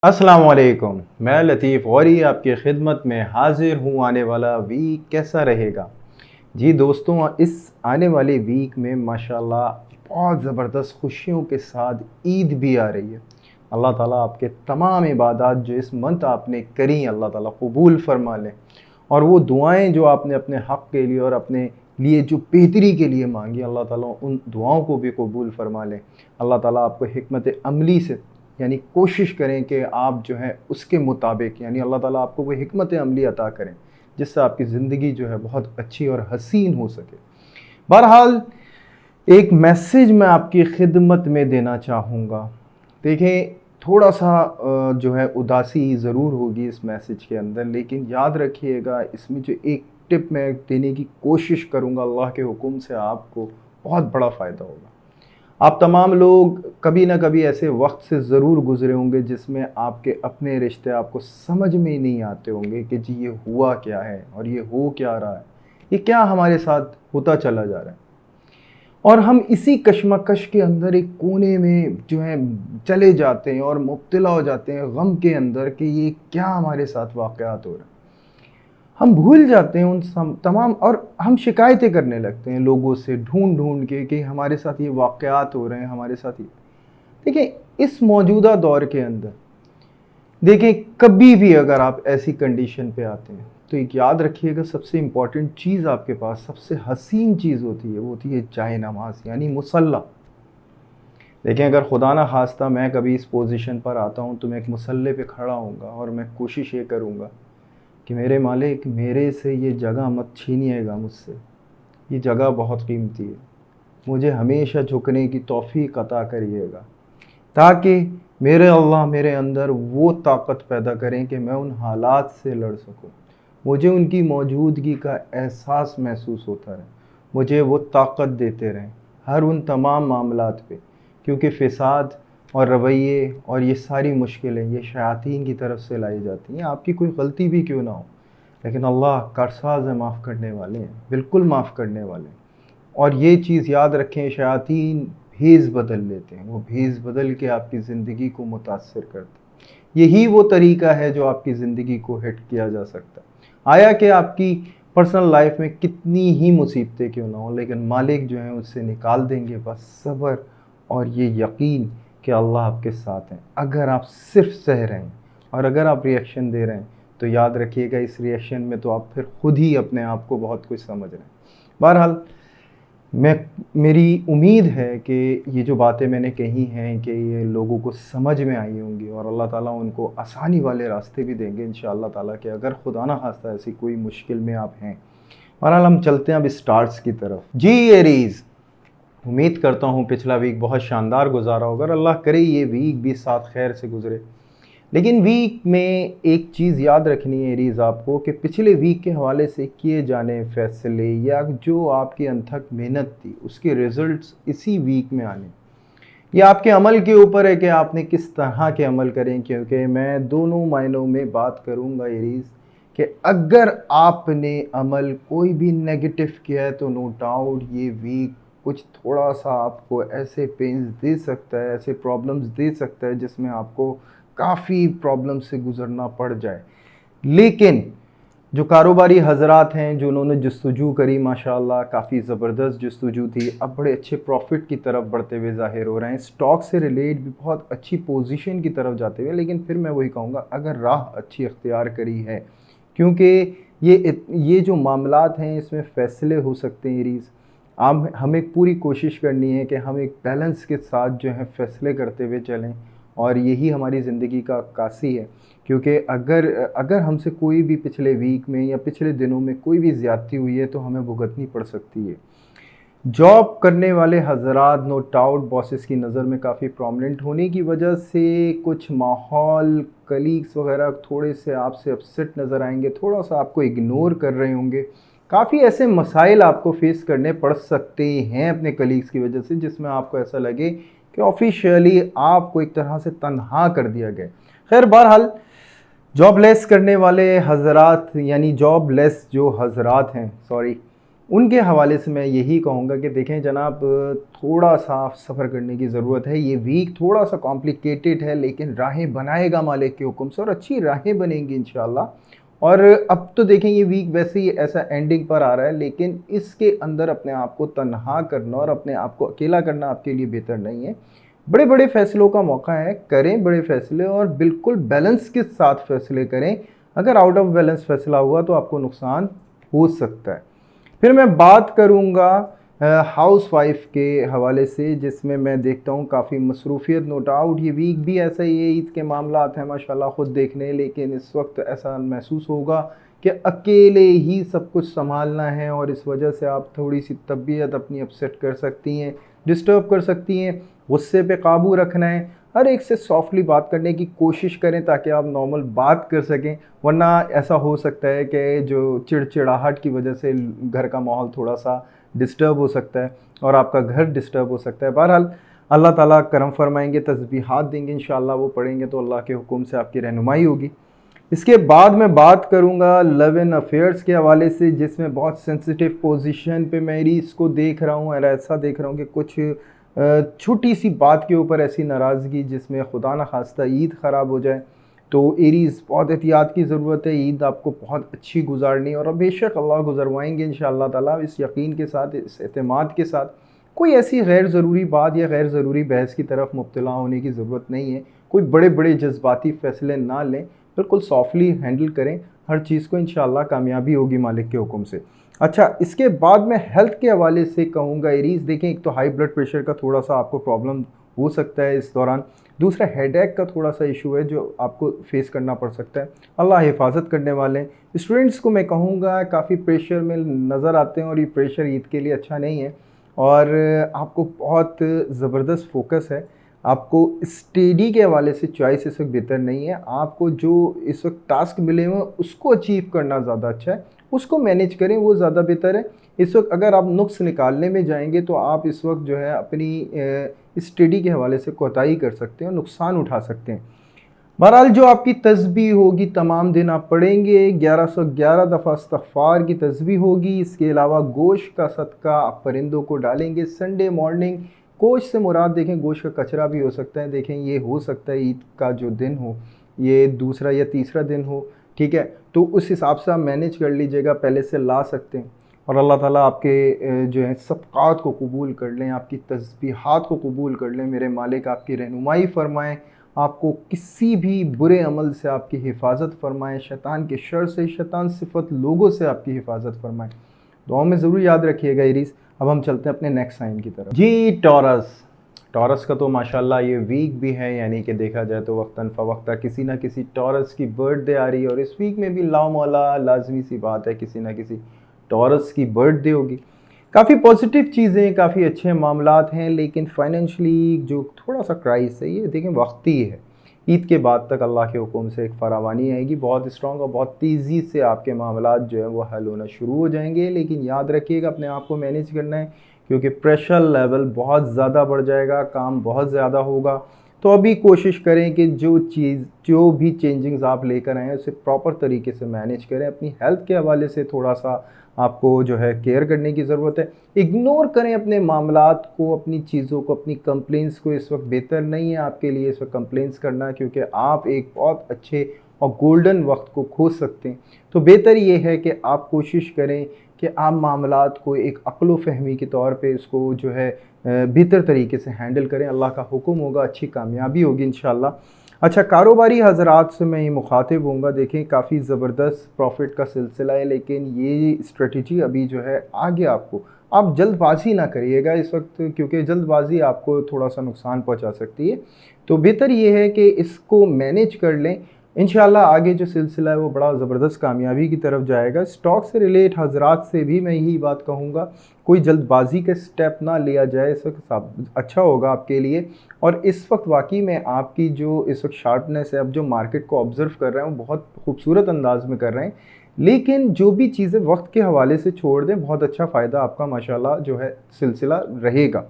अस्सलाम वालेकुम। मैं लतीफ़ गौरी आपकी खिदमत में हाज़िर हूँ। आने वाला वीक कैसा रहेगा? जी दोस्तों, इस आने वाले वीक में माशाल्लाह बहुत ज़बरदस्त खुशियों के साथ ईद भी आ रही है। अल्लाह ताला आपके तमाम इबादात जो इस मंथ आपने करी अल्लाह ताला कबूल फ़रमा लें, और वो दुआएँ जो आपने अपने हक़ के लिए और अपने लिए जो बेहतरी के लिए मांगी अल्लाह ताला उन दुआओं को भी कबूल फ़रमा लें। अल्लाह ताला आपको हिकमत अमली से, यानी कोशिश करें कि आप जो है उसके मुताबिक, यानी अल्लाह ताला आपको वो हिकमत अमली अता करें जिससे आपकी ज़िंदगी जो है बहुत अच्छी और हसीन हो सके। बहरहाल, एक मैसेज मैं आपकी खिदमत में देना चाहूँगा। देखें, थोड़ा-सा जो है उदासी ज़रूर होगी इस मैसेज के अंदर, लेकिन याद रखिएगा इसमें जो एक टिप मैं देने की कोशिश करूँगा अल्लाह के हुक्म से, आपको बहुत बड़ा फ़ायदा होगा। आप तमाम लोग कभी ना कभी ऐसे वक्त से ज़रूर गुज़रे होंगे जिसमें आपके अपने रिश्ते आपको समझ में ही नहीं आते होंगे कि जी ये हुआ क्या है और ये हो क्या रहा है, ये क्या हमारे साथ होता चला जा रहा है। और हम इसी कशमकश के अंदर एक कोने में जो है चले जाते हैं और मुब्तला हो जाते हैं गम के अंदर कि ये क्या हमारे साथ वाक़यात हो रहे हैं। हम भूल जाते हैं उन तमाम, और हम शिकायतें करने लगते हैं लोगों से ढूंढ ढूंढ के कि हमारे साथ ये वाक़यात हो रहे हैं, हमारे साथ ये। देखिए, इस मौजूदा दौर के अंदर देखिए, कभी भी अगर आप ऐसी कंडीशन पे आते हैं तो एक याद रखिएगा, सबसे इम्पॉर्टेंट चीज़ आपके पास, सबसे हसीन चीज़ होती है, वो होती है जाए नमाज, यानी मुसल्ला। देखें, अगर खुदा ना खास्ता मैं कभी इस पोजीशन पर आता हूँ तो मैं एक मुसल्ले पे खड़ा होऊंगा और मैं कोशिश ये करूँगा कि मेरे मालिक, मेरे से ये जगह मत छीनिएगा मुझसे, ये जगह बहुत कीमती है, मुझे हमेशा झुकने की तौफ़ीक़ अता करिएगा, ताकि मेरे अल्लाह मेरे अंदर वो ताकत पैदा करें कि मैं उन हालात से लड़ सकूं। मुझे उनकी मौजूदगी का एहसास महसूस होता रहे, मुझे वो ताकत देते रहें हर उन तमाम मामलात पे, क्योंकि फ़साद और रवैये और ये सारी मुश्किलें ये शयातीन की तरफ से लाई जाती हैं। आपकी कोई गलती भी क्यों ना हो, लेकिन अल्लाह कारसाज़ है, माफ़ करने वाले हैं, बिल्कुल माफ़ करने वाले हैं। और ये चीज़ याद रखें, शयातीन भेस बदल लेते हैं, वो भेस बदल के आपकी ज़िंदगी को मुतासर करते हैं। यही वो तरीका है जो आपकी ज़िंदगी को हिट किया जा सकता है। आया कि आपकी पर्सनल लाइफ में कितनी ही मुसीबतें क्यों ना हो, लेकिन मालिक जो हैं उससे निकाल देंगे, बस सब्र और ये यकीन कि अल्लाह आपके साथ हैं। अगर आप सिर्फ सह रहे हैं और अगर आप रिएक्शन दे रहे हैं तो याद रखिएगा, इस रिएक्शन में तो आप फिर खुद ही अपने आप को बहुत कुछ समझ रहे हैं। बहरहाल, मेरी उम्मीद है कि ये जो बातें मैंने कही हैं कि ये लोगों को समझ में आई होंगी और अल्लाह ताला उनको आसानी वाले रास्ते भी देंगे इंशाअल्लाह ताला, कि अगर खुदा ना खास्ता ऐसी कोई मुश्किल में आप हैं। बहरहाल, हम चलते हैं अब स्टार्स की तरफ। जी एरीज़, उम्मीद करता हूँ पिछला वीक बहुत शानदार गुजारा होगा और अल्लाह करे ये वीक भी साथ खैर से गुजरे। लेकिन वीक में एक चीज़ याद रखनी है एरीज़ आपको, कि पिछले वीक के हवाले से किए जाने फ़ैसले या जो आपकी अनथक मेहनत थी उसके रिज़ल्ट्स इसी वीक में आने। ये आपके अमल के ऊपर है कि आपने किस तरह के अमल करें, क्योंकि मैं दोनों मायनों में बात करूँगा एरीज़, कि अगर आपने अमल कोई भी नेगेटिव किया है तो नो डाउट ये वीक कुछ थोड़ा सा आपको ऐसे पेन्स दे सकता है, ऐसे प्रॉब्लम्स दे सकता है जिसमें आपको काफ़ी प्रॉब्लम से गुज़रना पड़ जाए। लेकिन जो कारोबारी हज़रात हैं, जो उन्होंने जस्तजू करी, माशाअल्लाह काफ़ी ज़बरदस्त जस्तजू थी, अब बड़े अच्छे प्रॉफिट की तरफ बढ़ते हुए ज़ाहिर हो रहे हैं, स्टॉक से रिलेट भी बहुत अच्छी पोजीशन की तरफ जाते हुए। लेकिन फिर मैं वही कहूँगा, अगर राह अच्छी इख्तियार करी है, क्योंकि ये जो मामलात हैं इसमें फ़ैसले हो सकते हैं एरीज़। आप हमें पूरी कोशिश करनी है कि हम एक बैलेंस के साथ जो है फ़ैसले करते हुए चलें, और यही हमारी ज़िंदगी का अक्कासी है। क्योंकि अगर अगर हमसे कोई भी पिछले वीक में या पिछले दिनों में कोई भी ज़्यादती हुई है तो हमें भुगतनी पड़ सकती है। जॉब करने वाले हज़रात नो डाउट बॉसेस की नज़र में काफ़ी प्रोमिनेंट होने की वजह से कुछ माहौल, कलीग्स वगैरह थोड़े से आपसे अपसेट नज़र आएंगे, थोड़ा सा आपको इग्नोर कर रहे होंगे। काफ़ी ऐसे मसाइल आपको फेस करने पड़ सकते हैं अपने कलीग्स की वजह से, जिसमें आपको ऐसा लगे कि ऑफिशियली आपको एक तरह से तनहा कर दिया गया। खैर, बहरहाल, जॉबलेस करने वाले हज़रात, यानी जॉबलेस जो हज़रात हैं, सॉरी, उनके हवाले से मैं यही कहूँगा कि देखें जनाब, थोड़ा सा सफ़र करने की ज़रूरत है। ये वीक थोड़ा सा कॉम्प्लिकेटेड है, लेकिन राहें बनाएगा मालिक के हुक्म से, और अच्छी राहें बनेंगी इंशाल्लाह। और अब तो देखें ये वीक वैसे ही ऐसा एंडिंग पर आ रहा है, लेकिन इसके अंदर अपने आप को तन्हा करना और अपने आप को अकेला करना आपके लिए बेहतर नहीं है। बड़े बड़े फ़ैसलों का मौका है, करें बड़े फ़ैसले और बिल्कुल बैलेंस के साथ फ़ैसले करें। अगर आउट ऑफ बैलेंस फ़ैसला हुआ तो आपको नुकसान हो सकता है। फिर मैं बात करूँगा हाउस वाइफ के हवाले से, जिसमें मैं देखता हूँ काफ़ी मसरूफ़ियत। नो डाउट ये वीक भी ऐसा ही है, ईद के मामलात हैं माशाल्लाह ख़ुद देखने, लेकिन इस वक्त ऐसा महसूस होगा कि अकेले ही सब कुछ संभालना है, और इस वजह से आप थोड़ी सी तबीयत अपनी अपसेट कर सकती हैं, डिस्टर्ब कर सकती हैं। गुस्से पे काबू रखना है, हर एक से सॉफ्टली बात करने की कोशिश करें ताकि आप नॉर्मल बात कर सकें, वरना ऐसा हो सकता है कि जो चिड़चिड़ाहट की वजह से घर का माहौल थोड़ा सा डिस्टर्ब हो सकता है और आपका घर डिस्टर्ब हो सकता है। बहरहाल अल्लाह ताला करम फरमाएंगे, तस्बीहात देंगे इंशाअल्लाह, वो पढ़ेंगे तो अल्लाह के हुक्म से आपकी रहनुमाई होगी। इसके बाद मैं बात करूंगा लव एंड अफेयर्स के हवाले से, जिसमें बहुत सेंसिटिव पोजीशन पे मेरी इसको देख रहा हूँ, और ऐसा देख रहा हूँ कि कुछ छोटी सी बात के ऊपर ऐसी नाराज़गी जिसमें खुदा न खास्ता ईद ख़राब हो जाए। तो एरीज़ बहुत एहतियात की ज़रूरत है। ईद आपको बहुत अच्छी गुजारनी, और बेशक अल्लाह गुजरवाएंगे इंशाअल्लाह ताला, इस यकीन के साथ, इस एतमाद के साथ। कोई ऐसी गैर ज़रूरी बात या गैर ज़रूरी बहस की तरफ मुब्तला होने की ज़रूरत नहीं है। कोई बड़े बड़े जज्बाती फ़ैसले ना लें, बिल्कुल सॉफ्टली हैंडल करें हर चीज़ को, इंशाअल्लाह कामयाबी होगी मालिक के हुक्म से। अच्छा, इसके बाद मैं हेल्थ के हवाले से कहूँगा एरीज़, देखें एक तो हाई ब्लड प्रेशर का थोड़ा सा आपको प्रॉब्लम हो सकता है इस दौरान, दूसरा हेडेक का थोड़ा सा इशू है जो आपको फेस करना पड़ सकता है। अल्लाह हिफाजत करने वाले हैं। स्टूडेंट्स को मैं कहूँगा काफ़ी प्रेशर में नज़र आते हैं, और ये प्रेशर ईद के लिए अच्छा नहीं है, और आपको बहुत ज़बरदस्त फोकस है। आपको स्टडी के हवाले से चॉइस इस वक्त बेहतर नहीं है। आपको जो इस वक्त टास्क मिले हुए हैं उसको अचीव करना ज़्यादा अच्छा है, उसको मैनेज करें, वो ज़्यादा बेहतर है। इस वक्त अगर आप नुक्स निकालने में जाएंगे तो आप इस वक्त जो है अपनी स्टडी के हवाले से कोताही कर सकते हैं और नुकसान उठा सकते हैं। बहरहाल जो आपकी तस्बीह होगी तमाम दिन आप पढ़ेंगे, 1111 दफ़ा इस्तग़फ़ार की तस्बीह होगी। इसके अलावा गोश्त का सदका आप परिंदों को डालेंगे संडे मॉर्निंग। गोश्त से मुराद देखें गोश्त का कचरा भी हो सकता है, देखें ये हो सकता है ईद का जो दिन हो ये दूसरा या तीसरा दिन हो, ठीक है, तो उस हिसाब से आप मैनेज कर लीजिएगा, पहले से ला सकते हैं। और अल्लाह ताला आपके जो है सदक़ात को कबूल कर लें, आपकी तस्बीहात को कबूल कर लें। मेरे मालिक आपकी रहनुमाई फ़रमाएँ, आपको किसी भी बुरे अमल से आपकी हिफाजत फरमाएँ, शैतान के शर से, शैतान सिफत लोगों से आपकी हिफाजत फरमाएँ। दुआ में ज़रूर याद रखिएगा एरीज़। अब हम चलते हैं अपने नेक्स्ट साइन की तरफ। जी टॉरस, टॉरस का तो माशाल्लाह ये वीक भी है, यानी कि देखा जाए तो वक्तन फ़वक्ता किसी ना किसी टॉरस की बर्थडे आ रही है, और इस वीक में भी लामौला लाजमी सी बात है किसी ना किसी टॉरस की बर्थडे होगी। काफ़ी पॉजिटिव चीज़ें, काफ़ी अच्छे मामलात हैं, लेकिन फाइनेंशली जो थोड़ा सा क्राइस है ये देखें वक्ती है। ईद के बाद तक अल्लाह के हुक्म से एक फरावानी आएगी बहुत स्ट्रॉन्ग, और बहुत तेज़ी से आपके मामलात जो है वो हल होना शुरू हो जाएंगे। लेकिन याद रखिएगा अपने आप को मैनेज करना है, क्योंकि प्रेशर लेवल बहुत ज़्यादा बढ़ जाएगा, काम बहुत ज़्यादा होगा। तो अभी कोशिश करें कि जो भी चेंजिंग्स आप लेकर आएँ उसे प्रॉपर तरीके से मैनेज करें। अपनी हेल्थ के हवाले से थोड़ा सा आपको जो है केयर करने की ज़रूरत है। इग्नोर करें अपने मामलात को, अपनी चीज़ों को, अपनी कंप्लेंट्स को। इस वक्त बेहतर नहीं है आपके लिए इस वक्त कंप्लेंट्स करना, क्योंकि आप एक बहुत अच्छे और गोल्डन वक्त को खो सकते हैं। तो बेहतर ये है कि आप कोशिश करें कि आप मामलात को एक अक्ल व फ़हमी के तौर पे इसको जो है बेहतर तरीके से हैंडल करें। अल्लाह का हुक्म होगा, अच्छी कामयाबी होगी इंशाअल्लाह। अच्छा, कारोबारी हज़रात से मैं ये मुखातिब होऊंगा, देखें काफ़ी ज़बरदस्त प्रॉफिट का सिलसिला है, लेकिन ये स्ट्रेटजी अभी जो है आगे आपको, आप जल्दबाजी ना करिएगा इस वक्त, क्योंकि जल्दबाजी आपको थोड़ा सा नुकसान पहुंचा सकती है। तो बेहतर ये है कि इसको मैनेज कर लें। इंशाल्लाह आगे जो सिलसिला है वो बड़ा ज़बरदस्त कामयाबी की तरफ जाएगा। स्टॉक से रिलेट हज़रात से भी मैं यही बात कहूँगा, कोई जल्दबाजी का स्टेप ना लिया जाए, इस वक्त अच्छा होगा आपके लिए। और इस वक्त वाकई में आपकी जो इस वक्त शार्पनेस है, अब जो मार्केट को ऑब्ज़र्व कर रहे हैं वो बहुत खूबसूरत अंदाज में कर रहे हैं, लेकिन जो भी चीज़ें वक्त के हवाले से छोड़ दें, बहुत अच्छा फ़ायदा आपका माशाल्लाह जो है सिलसिला रहेगा।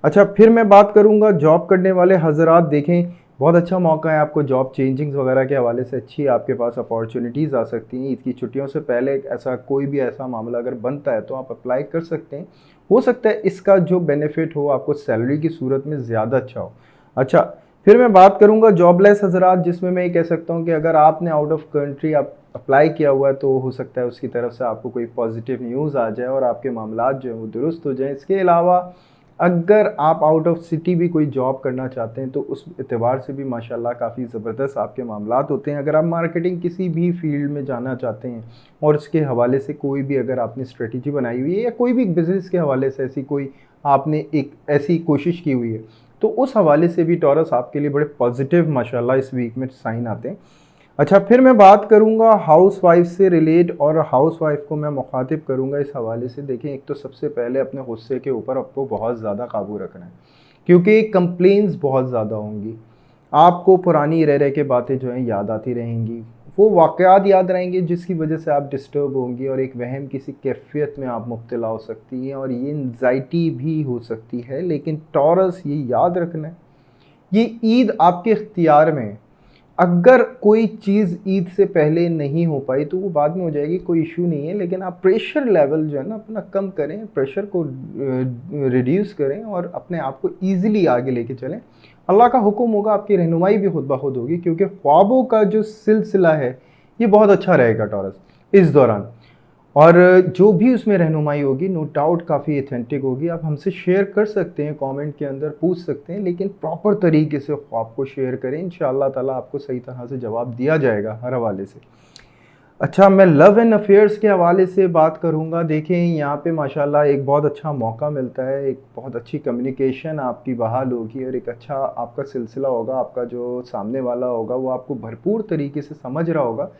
अच्छा, फिर मैं बात करूँगा जॉब करने वाले हज़रात। देखें बहुत अच्छा मौका है, आपको जॉब चेंजिंग्स वगैरह के हवाले से अच्छी आपके पास अपॉर्चुनिटीज़ आ सकती हैं। ईद की छुट्टियों से पहले ऐसा कोई भी ऐसा मामला अगर बनता है तो आप अप्लाई कर सकते हैं। हो सकता है इसका जो बेनिफिट हो आपको सैलरी की सूरत में ज़्यादा अच्छा हो। अच्छा, फिर मैं बात करूँगा जॉबलेस हज़रात, जिसमें मैं ये कह सकता हूँ कि अगर आपने आउट ऑफ कंट्री आप अप्लाई किया हुआ है तो हो सकता है उसकी तरफ से आपको कोई पॉजिटिव न्यूज़ आ जाए और आपके मामलात जो हैं वो दुरुस्त हो जाएँ। इसके अलावा अगर आप आउट ऑफ सिटी भी कोई जॉब करना चाहते हैं तो उस एतबार से भी माशाल्लाह काफ़ी ज़बरदस्त आपके मामलात होते हैं। अगर आप मार्केटिंग किसी भी फील्ड में जाना चाहते हैं और इसके हवाले से कोई भी अगर आपने स्ट्रेटजी बनाई हुई है या कोई भी बिज़नेस के हवाले से ऐसी कोई आपने एक ऐसी कोशिश की हुई है तो उस हवाले से भी टॉरस आपके लिए बड़े पॉजिटिव माशाल्लाह इस वीक में साइन आते हैं। अच्छा, फिर मैं बात करूँगा हाउसवाइफ से रिलेट और हाउसवाइफ को मैं मुखातिब करूँगा इस हवाले से। देखें, एक तो सबसे पहले अपने गुस्से के ऊपर आपको बहुत ज़्यादा काबू रखना है, क्योंकि कंप्लेंट्स बहुत ज़्यादा होंगी। आपको पुरानी रह रह के बातें जो हैं याद आती रहेंगी, वो वाक़यात याद रहेंगे जिसकी वजह से आप डिस्टर्ब होंगी और एक वहम किसी कैफ़ियत में आप मुब्तला हो सकती हैं और ये एंग्ज़ायटी भी हो सकती है। लेकिन टॉरस ये याद रखना है, ये ईद आपके इख्तियार में है। अगर कोई चीज़ ईद से पहले नहीं हो पाई तो वो बाद में हो जाएगी, कोई इशू नहीं है। लेकिन आप प्रेशर लेवल जो है ना अपना कम करें, प्रेशर को रिड्यूस करें और अपने आप को ईज़िली आगे लेके चलें। अल्लाह का हुक्म होगा, आपकी रहनुमाई भी खुद ब खुद होगी, क्योंकि ख्वाबों का जो सिलसिला है ये बहुत अच्छा रहेगा टॉरस इस दौरान। और जो भी उसमें रहनुमाई होगी नो डाउट काफ़ी ऑथेंटिक होगी। आप हमसे शेयर कर सकते हैं, कमेंट के अंदर पूछ सकते हैं, लेकिन प्रॉपर तरीके से ख्वाब को शेयर करें। इंशाअल्लाह ताला आपको सही तरह से जवाब दिया जाएगा हर हवाले से। अच्छा, मैं लव एंड अफेयर्स के हवाले से बात करूंगा। देखें, यहाँ पे माशाल्लाह एक बहुत अच्छा मौका मिलता है, एक बहुत अच्छी कम्युनिकेशन आपकी बहाल होगी और एक अच्छा आपका सिलसिला होगा। आपका जो सामने वाला होगा वो आपको भरपूर तरीके से समझ रहा होगा,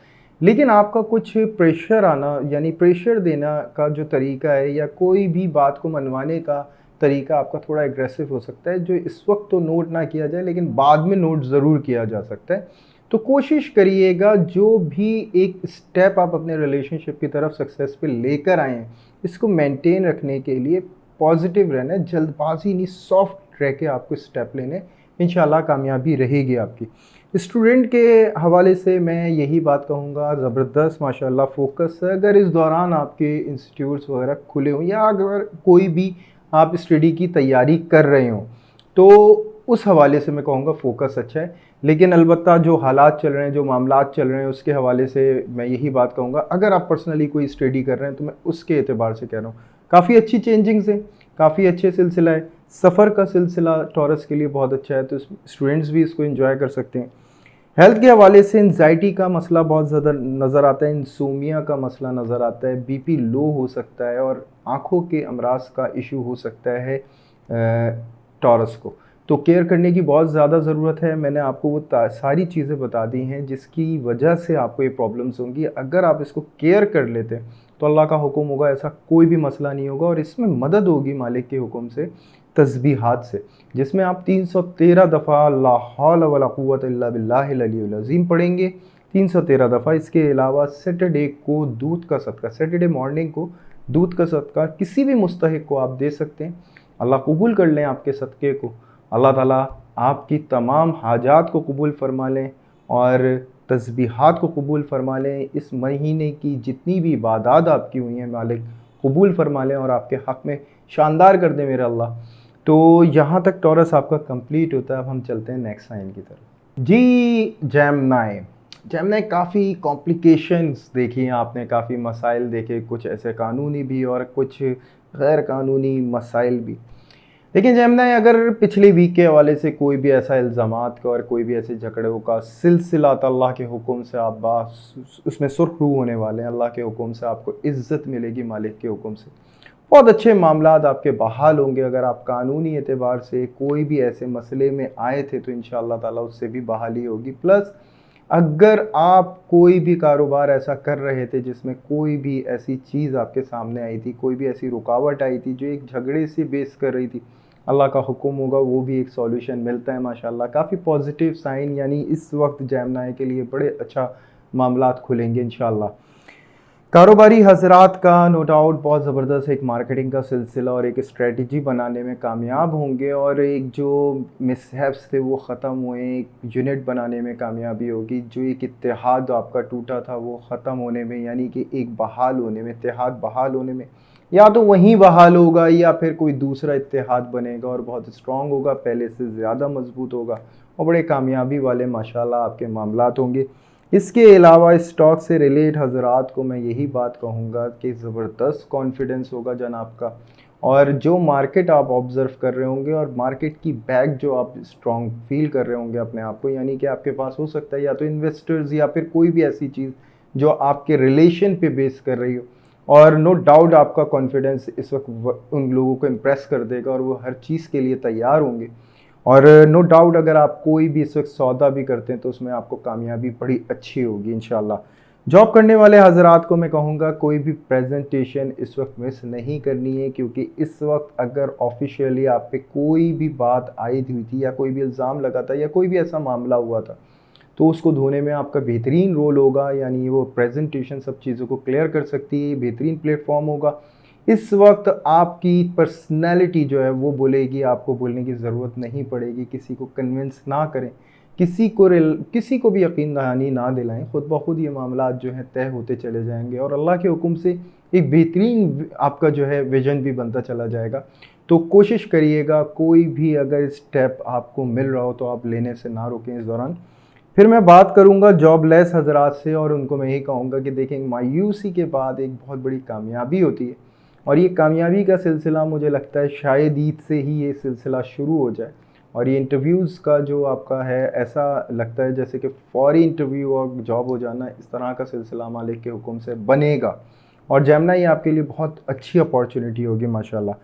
लेकिन आपका कुछ प्रेशर आना यानी प्रेशर देना का जो तरीका है या कोई भी बात को मनवाने का तरीका आपका थोड़ा एग्रेसिव हो सकता है, जो इस वक्त तो नोट ना किया जाए लेकिन बाद में नोट ज़रूर किया जा सकता है। तो कोशिश करिएगा जो भी एक स्टेप आप अपने रिलेशनशिप की तरफ सक्सेस पे लेकर आए हैं इसको मेंटेन रखने के लिए पॉजिटिव रहना है, जल्दबाजी नहीं, सॉफ्ट रह के आपको स्टेप लेने, इंशाल्लाह कामयाबी रहेगी आपकी। स्टूडेंट के हवाले से मैं यही बात कहूँगा, ज़बरदस्त माशाल्लाह फोकस है। अगर इस दौरान आपके इंस्टीट्यूट्स वगैरह खुले हों या अगर कोई भी आप स्टडी की तैयारी कर रहे हों तो उस हवाले से मैं कहूँगा फ़ोकस अच्छा है। लेकिन अलबत्ता जो हालात चल रहे हैं, जो मामलात चल रहे हैं, उसके हवाले से मैं यही बात कहूँगा, अगर आप पर्सनली कोई स्टडी कर रहे हैं तो मैं उसके एतबार से कह रहा हूँ काफ़ी अच्छी चेंजिंग्स हैं, काफ़ी अच्छे सिलसिला है। सफ़र का सिलसिला टॉरस के लिए बहुत अच्छा है, तो स्टूडेंट्स भी इसको एंजॉय कर सकते हैं। हेल्थ के हवाले से एंजाइटी का मसला बहुत ज़्यादा नज़र आता है, इंसोमिया का मसला नज़र आता है, बीपी लो हो सकता है और आँखों के अमराज का इशू हो सकता है टॉरस को। तो केयर करने की बहुत ज़्यादा ज़रूरत है। मैंने आपको वो सारी चीज़ें बता दी हैं जिसकी वजह से आपको ये प्रॉब्लम्स होंगी। अगर आप इसको केयर कर लेते हैं तो अल्लाह का हुक्म होगा ऐसा कोई भी मसला नहीं होगा और इसमें मदद होगी मालिक के हुक्म से तस्बीहात से, जिसमें आप 313 दफ़ा ला हौल वला कुव्वत इल्ला बिल्लाहिल अलीयुल अज़ीम पढ़ेंगे, 313 दफ़ा। इसके अलावा सैटरडे को दूध का सदका, सैटरडे मॉर्निंग को दूध का सदका किसी भी मुस्तहिक को आप दे सकते हैं। अल्लाह कबूल कर लें आपके सदक़े को, अल्लाह ताला आपकी तमाम हाजात को कबूल फ़रमा लें और तस्बीहात को कबूल फ़रमा लें। इस महीने की जितनी भी इबादात आपकी हुई हैं मालिक कबूल फ़रमा लें और आपके हक़ में शानदार कर दें मेरे अल्लाह। तो यहाँ तक टॉरस आपका कंप्लीट होता है। अब हम चलते हैं नेक्स्ट साइन की तरफ। जी, जेमिनी, जेमिनी काफ़ी कॉम्प्लिकेशंस देखी हैं आपने, काफ़ी मसाइल देखे, कुछ ऐसे कानूनी भी और कुछ गैर कानूनी मसाइल भी। देखिए जेमिनी, अगर पिछले वीक के हवाले से कोई भी ऐसा इल्ज़ामात का और कोई भी ऐसे झगड़ों का सिलसिला तो अल्लाह के हुक्म से आप उसमें सुरखरू होने वाले हैं। अल्लाह के हुक्म से आपको इज़्ज़त मिलेगी, मालिक के हुक्म से बहुत अच्छे मामलात आपके बहाल होंगे। अगर आप कानूनी एतबार से कोई भी ऐसे मसले में आए थे तो इंशाअल्लाह ताला उससे भी बहाली होगी। प्लस अगर आप कोई भी कारोबार ऐसा कर रहे थे जिसमें कोई भी ऐसी चीज़ आपके सामने आई थी, कोई भी ऐसी रुकावट आई थी जो एक झगड़े से बेस कर रही थी, अल्लाह का हुक्म होगा वो भी एक सॉल्यूशन मिलता है माशाल्लाह। काफ़ी पॉजिटिव साइन, यानी इस वक्त जेमिनी के लिए बड़े अच्छा मामलात खुलेंगे इंशाअल्लाह। कारोबारी हजरात का नो डाउट बहुत ज़बरदस्त एक मार्केटिंग का सिलसिला और एक स्ट्रेटजी बनाने में कामयाब होंगे, और एक जो मिसहैप्स थे वो ख़त्म हुए, एक यूनिट बनाने में कामयाबी होगी, जो एक इत्तेहाद आपका टूटा था वो ख़त्म होने में, यानी कि एक बहाल होने में, इत्तेहाद बहाल होने में, या तो वहीं बहाल होगा या फिर कोई दूसरा इत्तेहाद बनेगा और बहुत स्ट्रॉन्ग होगा, पहले से ज़्यादा मजबूत होगा और बड़े कामयाबी वाले माशाल्लाह आपके मामलात होंगे। इसके अलावा स्टॉक से रिलेट हज़रात को मैं यही बात कहूँगा कि ज़बरदस्त कॉन्फिडेंस होगा जनाब का, और जो मार्केट आप ऑब्ज़र्व कर रहे होंगे और मार्केट की बैक जो आप स्ट्रॉन्ग फील कर रहे होंगे अपने आप को, यानी कि आपके पास हो सकता है या तो इन्वेस्टर्स या फिर कोई भी ऐसी चीज़ जो आपके रिलेशन पे बेस कर रही हो, और नो डाउट आपका कॉन्फिडेंस इस वक्त उन लोगों को इम्प्रेस कर देगा और वो हर चीज़ के लिए तैयार होंगे। और नो डाउट अगर आप कोई भी इस वक्त सौदा भी करते हैं तो उसमें आपको कामयाबी बड़ी अच्छी होगी इंशाल्लाह। जॉब करने वाले हजरात को मैं कहूँगा कोई भी प्रेजेंटेशन इस वक्त मिस नहीं करनी है, क्योंकि इस वक्त अगर ऑफिशियली आप पे कोई भी बात आई हुई थी या कोई भी इल्ज़ाम लगा था या कोई भी ऐसा मामला हुआ था, तो उसको धोने में आपका बेहतरीन रोल होगा, यानी वो प्रेजेंटेशन सब चीज़ों को क्लियर कर सकती है, बेहतरीन प्लेटफॉर्म होगा। इस वक्त आपकी पर्सनैलिटी जो है वो बोलेगी, आपको बोलने की ज़रूरत नहीं पड़ेगी, किसी को कन्विंस ना करें, किसी को भी यकीन दहानी ना दिलाएं, ख़ुद ब खुद ये मामला जो हैं तय होते चले जाएंगे और अल्लाह के हुक्म से एक बेहतरीन आपका जो है विजन भी बनता चला जाएगा। तो कोशिश करिएगा कोई भी अगर स्टेप आपको मिल रहा हो तो आप लेने से ना रोकें इस दौरान। फिर मैं बात करूंगा जॉबलेस हजरात से, और उनको मैं यही कहूँगा कि देखें, मायूसी के बाद एक बहुत बड़ी कामयाबी होती है, और ये कामयाबी का सिलसिला मुझे लगता है शायद ईद से ही ये सिलसिला शुरू हो जाए। और ये इंटरव्यूज़ का जो आपका है, ऐसा लगता है जैसे कि फौरी इंटरव्यू और जॉब हो जाना, इस तरह का सिलसिला मालिक के हुक्म से बनेगा, और जमना ये आपके लिए बहुत अच्छी अपॉर्चुनिटी होगी माशाल्लाह।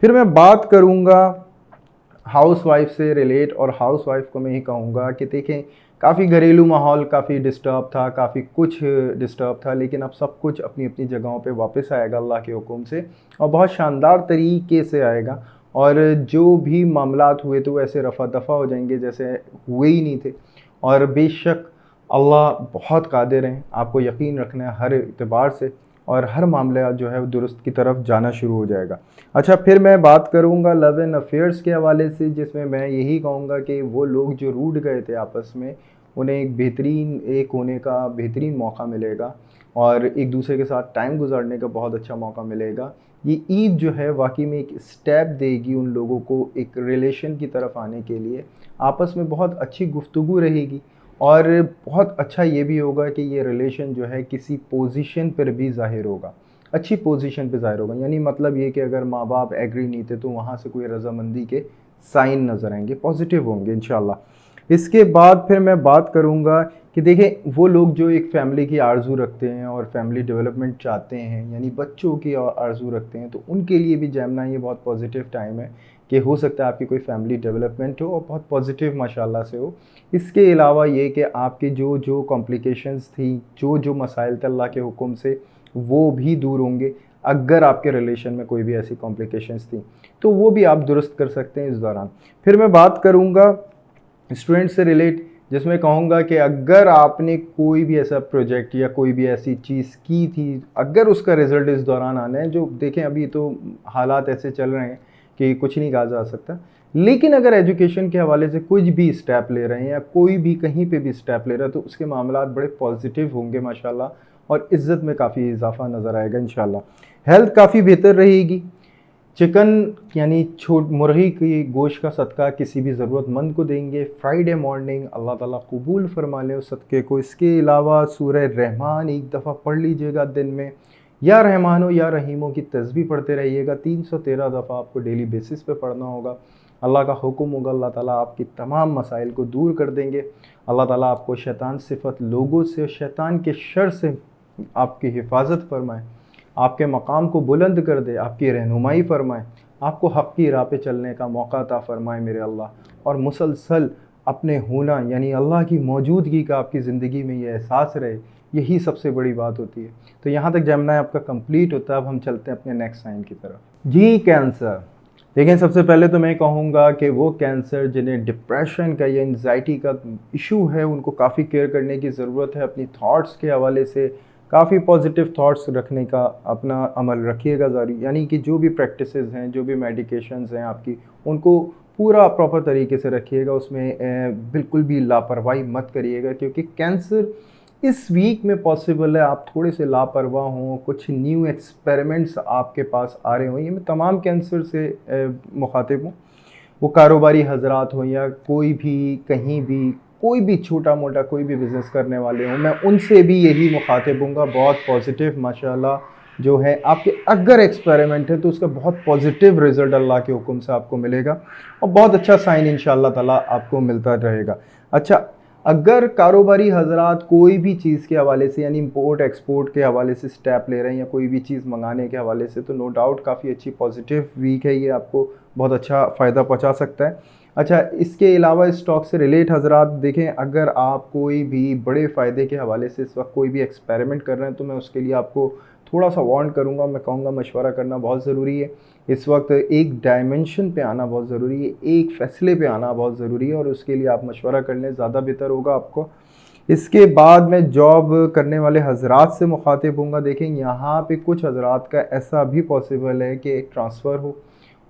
फिर मैं बात करूँगा हाउस वाइफ से रिलेट, और हाउस वाइफ को मैं ही कहूँगा कि देखें, काफ़ी घरेलू माहौल काफ़ी डिस्टर्ब था, काफ़ी कुछ डिस्टर्ब था, लेकिन अब सब कुछ अपनी अपनी जगहों पे वापस आएगा अल्लाह के हुक्म से, और बहुत शानदार तरीके से आएगा। और जो भी मामलात हुए तो वो ऐसे रफ़ा दफ़ा हो जाएंगे जैसे हुए ही नहीं थे, और बेशक अल्लाह बहुत कादिर हैं, आपको यकीन रखना है हर एतबार से, और हर मामला जो है वो दुरुस्त की तरफ जाना शुरू हो जाएगा। अच्छा, फिर मैं बात करूँगा लव एंड अफेयर्स के हवाले से, जिसमें मैं यही कहूँगा कि वो लोग जो रूठ गए थे आपस में, उन्हें एक बेहतरीन एक होने का बेहतरीन मौका मिलेगा, और एक दूसरे के साथ टाइम गुजारने का बहुत अच्छा मौका मिलेगा। ये ईद जो है वाकई में एक स्टेप देगी उन लोगों को एक रिलेशन की तरफ आने के लिए, आपस में बहुत अच्छी गुफ्तगू रहेगी, और बहुत अच्छा ये भी होगा कि ये रिलेशन जो है किसी पोजीशन पर भी ज़ाहिर होगा, अच्छी पोजीशन पे ज़ाहिर होगा। यानी मतलब ये कि अगर माँ बाप एग्री नहीं थे तो वहाँ से कोई रज़ामंदी के साइन नज़र आएंगे, पॉजिटिव होंगे इंशाल्लाह। इसके बाद फिर मैं बात करूँगा कि देखें, वो लोग जो एक फ़ैमिली की आरज़ू रखते हैं और फैमिली डेवलपमेंट चाहते हैं, यानी बच्चों की आरज़ू रखते हैं, तो उनके लिए भी जमना ये बहुत पॉजिटिव टाइम है कि हो सकता है आपकी कोई फैमिली डेवलपमेंट हो और बहुत पॉजिटिव माशाल्लाह से हो। इसके अलावा ये कि आपकी जो जो कॉम्प्लिकेशंस थी, जो जो मसाइल थे, अल्लाह के हुक्म से वो भी दूर होंगे। अगर आपके रिलेशन में कोई भी ऐसी कॉम्प्लिकेशंस थी तो वो भी आप दुरुस्त कर सकते हैं इस दौरान। फिर मैं बात करूँगा स्टूडेंट से रिलेट, जिसमें कहूँगा कि अगर आपने कोई भी ऐसा प्रोजेक्ट या कोई भी ऐसी चीज़ की थी, अगर उसका रिज़ल्ट इस दौरान आना है, जो देखें अभी तो हालात ऐसे चल रहे हैं कि कुछ नहीं कहा जा सकता, लेकिन अगर एजुकेशन के हवाले से कुछ भी स्टेप ले रहे हैं या कोई भी कहीं पे भी स्टेप ले रहा है तो उसके मामलात बड़े पॉजिटिव होंगे माशाल्लाह, और इज़्ज़त में काफ़ी इजाफा नज़र आएगा इंशाल्लाह। हेल्थ काफ़ी बेहतर रहेगी। चिकन यानी छोट मुर्गी की गोश्त का सदका किसी भी ज़रूरतमंद को देंगे फ्राइडे मॉर्निंग, अल्लाह ताला कबूल फरमा ले उस सदक़े को। इसके अलावा सूरह रहमान एक दफ़ा पढ़ लीजिएगा दिन में, या रहमानो या रहीमों की तस्बीह पढ़ते रहिएगा, 313 दफ़ा आपको डेली बेसिस पे पढ़ना होगा। अल्लाह का हुक्म होगा, अल्लाह ताला आपकी तमाम मसाइल को दूर कर देंगे। अल्लाह ताला आपको शैतान सिफत लोगों से, शैतान के शर से आपकी हिफाजत फरमाए, आपके मकाम को बुलंद कर दे, आपकी रहनुमाई फरमाए, आपको हक़ की राह पे चलने का मौका अता फरमाए मेरे अल्लाह, और मुसलसल अपने होना यानी अल्लाह की मौजूदगी का आपकी ज़िंदगी में ये एहसास रहे, यही सबसे बड़ी बात होती है। तो यहाँ तक जमना आपका कंप्लीट होता है। अब हम चलते हैं अपने नेक्स्ट साइन की तरफ। जी, कैंसर। देखें, सबसे पहले तो मैं कहूँगा कि वो कैंसर जिन्हें डिप्रेशन का या एंजाइटी का इशू है, उनको काफ़ी केयर करने की ज़रूरत है। अपनी थॉट्स के हवाले से काफ़ी पॉजिटिव थॉट्स रखने का अपना अमल रखिएगा जारी, यानी कि जो भी प्रैक्टिसेस हैं, जो भी मेडिकेशंस हैं आपकी, उनको पूरा प्रॉपर तरीके से रखिएगा। उसमें बिल्कुल भी लापरवाही मत करिएगा, क्योंकि कैंसर इस वीक में पॉसिबल है आप थोड़े से लापरवाह हों, कुछ न्यू एक्सपेरिमेंट्स आपके पास आ रहे हों। ये मैं तमाम कैंसर से मुखातिब हूँ, वो कारोबारी हजरात हों या कोई भी कहीं भी कोई भी छोटा मोटा कोई भी बिज़नेस करने वाले हों, मैं उनसे भी यही मुखातिब हूँगा। बहुत पॉजिटिव माशाल्लाह जो है आपके अगर एक्सपेरिमेंट है तो उसका बहुत पॉजिटिव रिज़ल्ट अल्लाह के हुक्म से आपको मिलेगा और बहुत अच्छा साइन इंशाअल्लाह ताला आपको मिलता रहेगा। अच्छा, अगर कारोबारी हजरात कोई भी चीज़ के हवाले से, यानी इम्पोर्ट एक्सपोर्ट के हवाले से स्टेप ले रहे हैं या कोई भी चीज़ मंगाने के हवाले से, तो नो डाउट काफ़ी अच्छी पॉजिटिव वीक है, ये आपको बहुत अच्छा फ़ायदा पहुंचा सकता है। अच्छा, इसके अलावा स्टॉक से रिलेट हजरात देखें, अगर आप कोई भी बड़े फ़ायदे के हवाले से इस वक्त कोई भी एक्सपेरिमेंट कर रहे हैं, तो मैं उसके लिए आपको थोड़ा सा वार्न करूँगा। मैं कहूँगा मशवरा करना बहुत ज़रूरी है। इस वक्त एक डायमेंशन पे आना बहुत ज़रूरी है, एक फ़ैसले पे आना बहुत ज़रूरी है, और उसके लिए आप मशवरा कर लें, ज़्यादा बेहतर होगा आपको। इसके बाद मैं जॉब करने वाले हजरात से मुखातिब हूँगा। देखें, यहाँ पे कुछ हजरात का ऐसा भी पॉसिबल है कि एक ट्रांसफ़र हो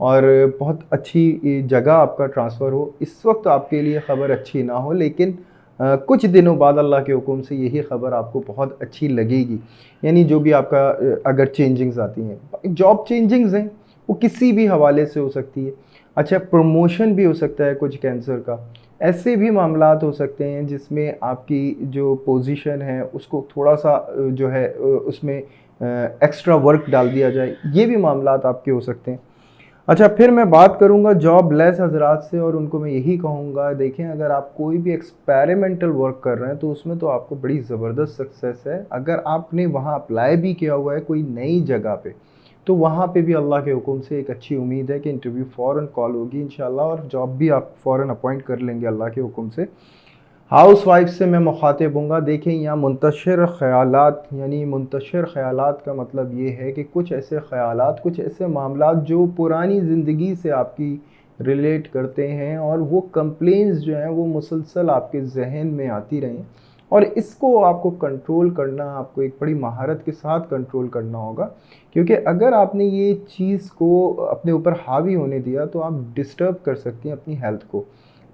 और बहुत अच्छी जगह आपका ट्रांसफ़र हो। इस वक्त आपके लिए ख़बर अच्छी ना हो, लेकिन कुछ दिनों बाद अल्लाह के हुक्म से यही ख़बर आपको बहुत अच्छी लगेगी। यानी जो भी आपका अगर चेंजिंग्स आती हैं, जॉब चेंजिंग्स हैं, वो किसी भी हवाले से हो सकती है। अच्छा, प्रमोशन भी हो सकता है कुछ कैंसर का। ऐसे भी मामलात हो सकते हैं जिसमें आपकी जो पोजीशन है उसको थोड़ा सा जो है उसमें एक्स्ट्रा वर्क डाल दिया जाए, ये भी मामलात आपके हो सकते हैं। अच्छा, फिर मैं बात करूंगा जॉब लेस हजरात से, और उनको मैं यही कहूँगा, देखें अगर आप कोई भी एक्सपेरिमेंटल वर्क कर रहे हैं तो उसमें तो आपको बड़ी ज़बरदस्त सक्सेस है। अगर आपने वहाँ अप्लाई भी किया हुआ है कोई नई जगह पे, तो वहाँ पे भी अल्लाह के हुक्म से एक अच्छी उम्मीद है कि इंटरव्यू फ़ौरन कॉल होगी इंशाल्लाह, और जॉब भी आप फ़ौरन अपॉइंट कर लेंगे अल्लाह के हुक्म से। हाउस वाइफ से मैं मुखातिब हूँगा। देखें, यहाँ मुंतशिर ख़यालात, यानी मुंतशिर ख़यालात का मतलब ये है कि कुछ ऐसे ख़यालात, कुछ ऐसे मामलात जो पुरानी ज़िंदगी से आपकी रिलेट करते हैं, और वो कंप्लेंट्स जो हैं वो मुसलसल आपके जहन में आती रहें, और इसको आपको कंट्रोल करना, आपको एक बड़ी महारत के साथ कंट्रोल करना होगा। क्योंकि अगर आपने ये चीज़ को अपने ऊपर हावी होने दिया तो आप डिस्टर्ब कर सकती हैं अपनी हेल्थ को।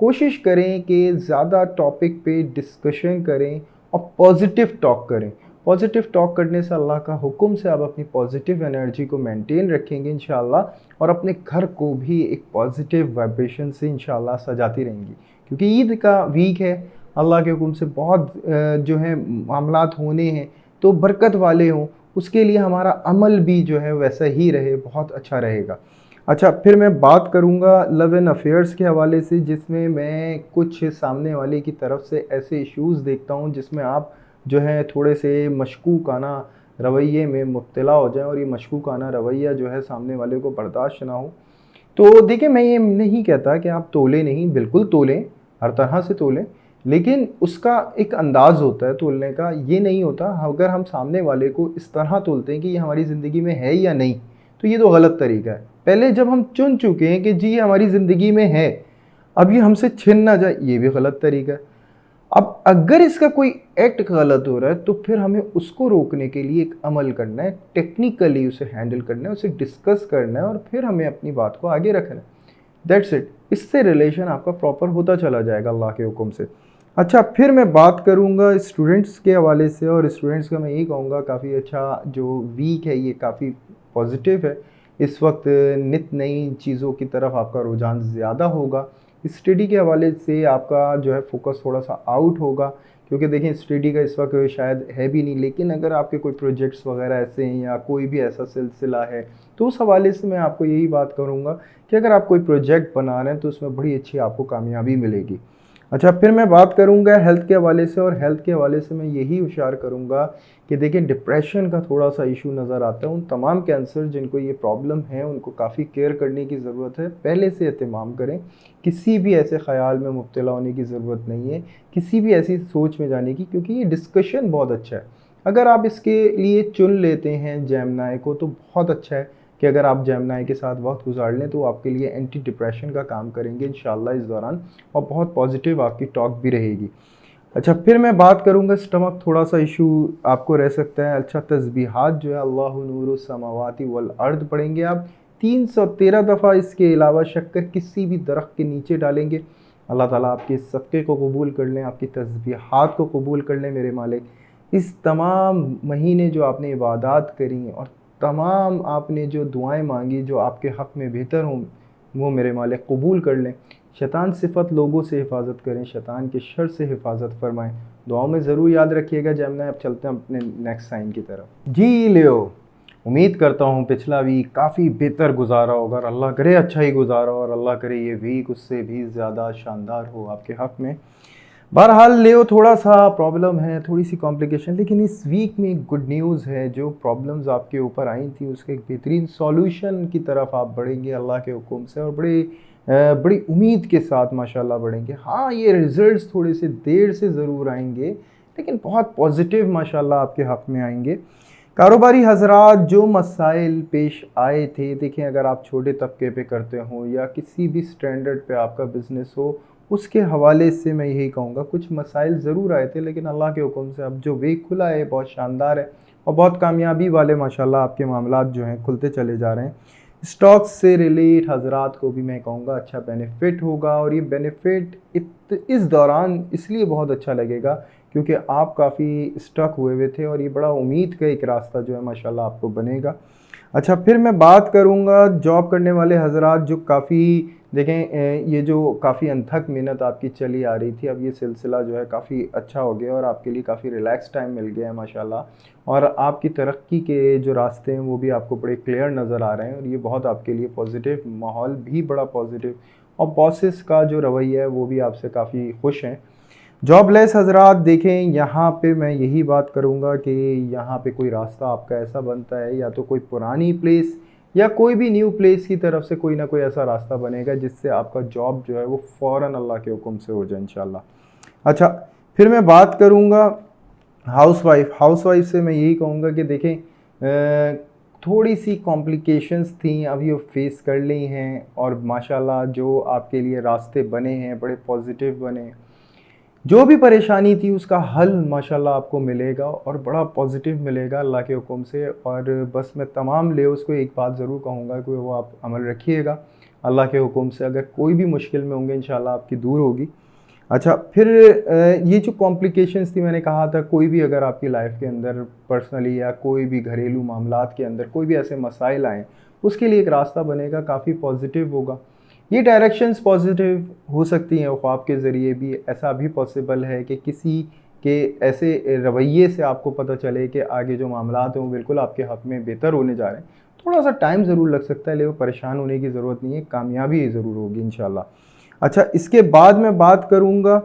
कोशिश करें कि ज़्यादा टॉपिक पे डिस्कशन करें और पॉजिटिव टॉक करें। पॉजिटिव टॉक करने से अल्लाह का हुक्म से आप अपनी पॉजिटिव एनर्जी को मेंटेन रखेंगे इंशाअल्लाह, और अपने घर को भी एक पॉजिटिव वाइब्रेशन से इंशाअल्लाह सजाती रहेंगी। क्योंकि ईद का वीक है, अल्लाह के हुक्म से बहुत जो है मामलात होने हैं, तो बरकत वाले हों, उसके लिए हमारा अमल भी जो है वैसा ही रहे, बहुत अच्छा रहेगा। अच्छा, फिर मैं बात करूँगा लव एंड अफेयर्स के हवाले से, जिसमें मैं कुछ सामने वाले की तरफ से ऐसे इश्यूज़ देखता हूँ जिसमें आप जो है थोड़े से मशकूकाना रवैये में मुब्तला हो जाएं, और ये मशकूकाना रवैया जो है सामने वाले को बर्दाश्त ना हो। तो देखिए, मैं ये नहीं कहता कि आप तोलें नहीं, बिल्कुल तोलें, हर तरह से तोलें, लेकिन उसका एक अंदाज़ होता है तोलने का। ये नहीं होता अगर हम सामने वाले को इस तरह तोलते हैं कि ये हमारी ज़िंदगी में है या नहीं, तो ये तो गलत तरीका है। पहले जब हम चुन चुके हैं कि जी ये हमारी ज़िंदगी में है, अब ये हमसे छिन ना जाए, ये भी गलत तरीका है। अब अगर इसका कोई एक्ट गलत हो रहा है तो फिर हमें उसको रोकने के लिए एक अमल करना है, टेक्निकली उसे हैंडल करना है, उसे डिस्कस करना है, और फिर हमें अपनी बात को आगे रखना है। That's it. इससे रिलेशन आपका प्रॉपर होता चला जाएगा अल्लाह के हुक्म से। अच्छा, फिर मैं बात करूँगा स्टूडेंट्स के हवाले से, और स्टूडेंट्स का मैं यही कहूँगा काफ़ी अच्छा जो वीक है ये काफ़ी पॉजिटिव है। इस वक्त नित नई चीज़ों की तरफ आपका रुझान ज़्यादा होगा। स्टडी के हवाले से आपका जो है फोकस थोड़ा सा आउट होगा, क्योंकि देखिए स्टडी का इस वक्त शायद है भी नहीं, लेकिन अगर आपके कोई प्रोजेक्ट्स वगैरह ऐसे हैं या कोई भी ऐसा सिलसिला है, तो उस हवाले से मैं आपको यही बात करूँगा कि अगर आप कोई प्रोजेक्ट बना रहे हैं तो उसमें बड़ी अच्छी आपको कामयाबी मिलेगी। अच्छा, फिर मैं बात करूँगा हेल्थ के हवाले से, और हेल्थ के हवाले से मैं यही हुशियार करूँगा कि देखिए डिप्रेशन का थोड़ा सा इशू नज़र आता है। उन तमाम कैंसर जिनको ये प्रॉब्लम है उनको काफ़ी केयर करने की ज़रूरत है, पहले से एहतमाम करें। किसी भी ऐसे ख़याल में मुब्तला होने की ज़रूरत नहीं है, किसी भी ऐसी सोच में जाने की, क्योंकि ये डिस्कशन बहुत अच्छा है। अगर आप इसके लिए चुन लेते हैं जेमिनी को तो बहुत अच्छा है कि अगर आप जेमिनी के साथ वक्त गुजार लें तो वो आपके लिए एंटी डिप्रेशन का काम करेंगे इंशाल्लाह इस दौरान, और बहुत पॉजिटिव आपकी टॉक भी रहेगी। अच्छा, फिर मैं बात करूँगा स्टमक थोड़ा सा इशू आपको रह सकता है। अच्छा, तस्बीहात जो है अल्लाहु नूरु समावाति वल अर्द पढ़ेंगे आप 313 दफ़ा। इसके अलावा शक्कर किसी भी दरख्त के नीचे डालेंगे। अल्लाह ताला आपके सदक़े को कबूल कर लें, आपकी तस्बीहात को कबूल कर लें मेरे मालिक। इस तमाम महीने जो आपने इबादत करी और तमाम आपने जो दुआएं मांगी जो आपके हक़ में बेहतर हों, वो मेरे मालिक कबूल कर लें। शैतान सिफत लोगों से हिफाजत करें, शैतान के शर से हिफाजत फरमाएं। दुआओं में ज़रूर याद रखिएगा। जमना, अब चलते हैं अपने नेक्स्ट साइन की तरफ। जी लियो, उम्मीद करता हूँ पिछला वीक काफ़ी बेहतर गुजारा होगा और अल्लाह करे अच्छा ही गुजारा और अल्लाह करे ये वीक उससे भी ज़्यादा शानदार हो आपके हक़ में। बहरहाल लियो, थोड़ा सा प्रॉब्लम है, थोड़ी सी कॉम्प्लिकेशन, लेकिन इस वीक में एक गुड न्यूज़ है। जो प्रॉब्लम्स आपके ऊपर आई थी उसके एक बेहतरीन सॉल्यूशन की तरफ आप बढ़ेंगे अल्लाह के हुक्म से, और बड़ी उम्मीद के साथ माशाल्लाह बढ़ेंगे। हाँ, ये रिज़ल्ट्स थोड़े से देर से ज़रूर आएंगे, लेकिन बहुत पॉजिटिव माशाल्लाह आपके हक़ में आएंगे। कारोबारी हजरात, जो मसाइल पेश आए थे, देखें अगर आप छोटे तबके पे करते हो या किसी भी स्टैंडर्ड पे आपका बिज़नेस हो, उसके हवाले से मैं यही कहूँगा कुछ मसाइल ज़रूर आए थे, लेकिन अल्लाह के हुक्म से अब जो वे खुला है बहुत शानदार है और बहुत कामयाबी वाले माशाल्लाह आपके मामलात जो हैं खुलते चले जा रहे हैं। स्टॉक्स से रिलेट हजरात को भी मैं कहूँगा अच्छा बेनिफिट होगा, और ये बेनिफिट इस दौरान इसलिए बहुत अच्छा लगेगा क्योंकि आप काफ़ी स्टक हुए थे और ये बड़ा उम्मीद का एक रास्ता जो है माशाल्लाह आपको बनेगा। अच्छा, फिर मैं बात करूँगा जॉब करने वाले हजरात जो काफ़ी देखें, ये जो काफ़ी अनथक मेहनत आपकी चली आ रही थी, अब ये सिलसिला जो है काफ़ी अच्छा हो गया और आपके लिए काफ़ी रिलैक्स टाइम मिल गया है माशाल्लाह, और आपकी तरक्की के जो रास्ते हैं वो भी आपको बड़े क्लियर नज़र आ रहे हैं और ये बहुत आपके लिए पॉजिटिव, माहौल भी बड़ा पॉजिटिव, और बॉसेस का जो रवैया है वो भी आपसे काफ़ी खुश हैं। जॉबलेस हजरात, देखें यहाँ पे मैं यही बात करूँगा कि यहाँ पे कोई रास्ता आपका ऐसा बनता है, या तो कोई पुरानी प्लेस या कोई भी न्यू प्लेस की तरफ से कोई ना कोई ऐसा रास्ता बनेगा जिससे आपका जॉब जो है वो फ़ौरन अल्लाह के हुक्म से हो जाए इंशाल्लाह। अच्छा, फिर मैं बात करूँगा हाउसवाइफ से मैं यही कहूँगा कि देखें, थोड़ी सी कॉम्प्लिकेशंस थी, अब ये फेस कर ली हैं और माशाल्लाह जो आपके लिए रास्ते बने हैं बड़े पॉजिटिव बने। जो भी परेशानी थी उसका हल माशाल्लाह आपको मिलेगा और बड़ा पॉजिटिव मिलेगा अल्लाह के हुक्म से। और बस मैं तमाम लेओस को एक बात ज़रूर कहूँगा कि वो आप अमल रखिएगा अल्लाह के हुक्म से। अगर कोई भी मुश्किल में होंगे इंशाल्लाह आपकी दूर होगी। अच्छा, फिर ये जो कॉम्प्लिकेशंस थी, मैंने कहा था कोई भी अगर आपकी लाइफ के अंदर पर्सनली या कोई भी घरेलू मामलात के अंदर कोई भी ऐसे मसाइल आएँ, उसके लिए एक रास्ता बनेगा, काफ़ी पॉजिटिव होगा। ये डायरेक्शंस पॉजिटिव हो सकती हैं, ख्वाब के ज़रिए भी ऐसा भी पॉसिबल है कि किसी के ऐसे रवैये से आपको पता चले कि आगे जो मामलात हैं वो बिल्कुल आपके हक़ में बेहतर होने जा रहे हैं। थोड़ा सा टाइम ज़रूर लग सकता है, लेकिन परेशान होने की ज़रूरत नहीं है, कामयाबी ज़रूर होगी इंशाल्लाह। अच्छा, इसके बाद मैं बात करूँगा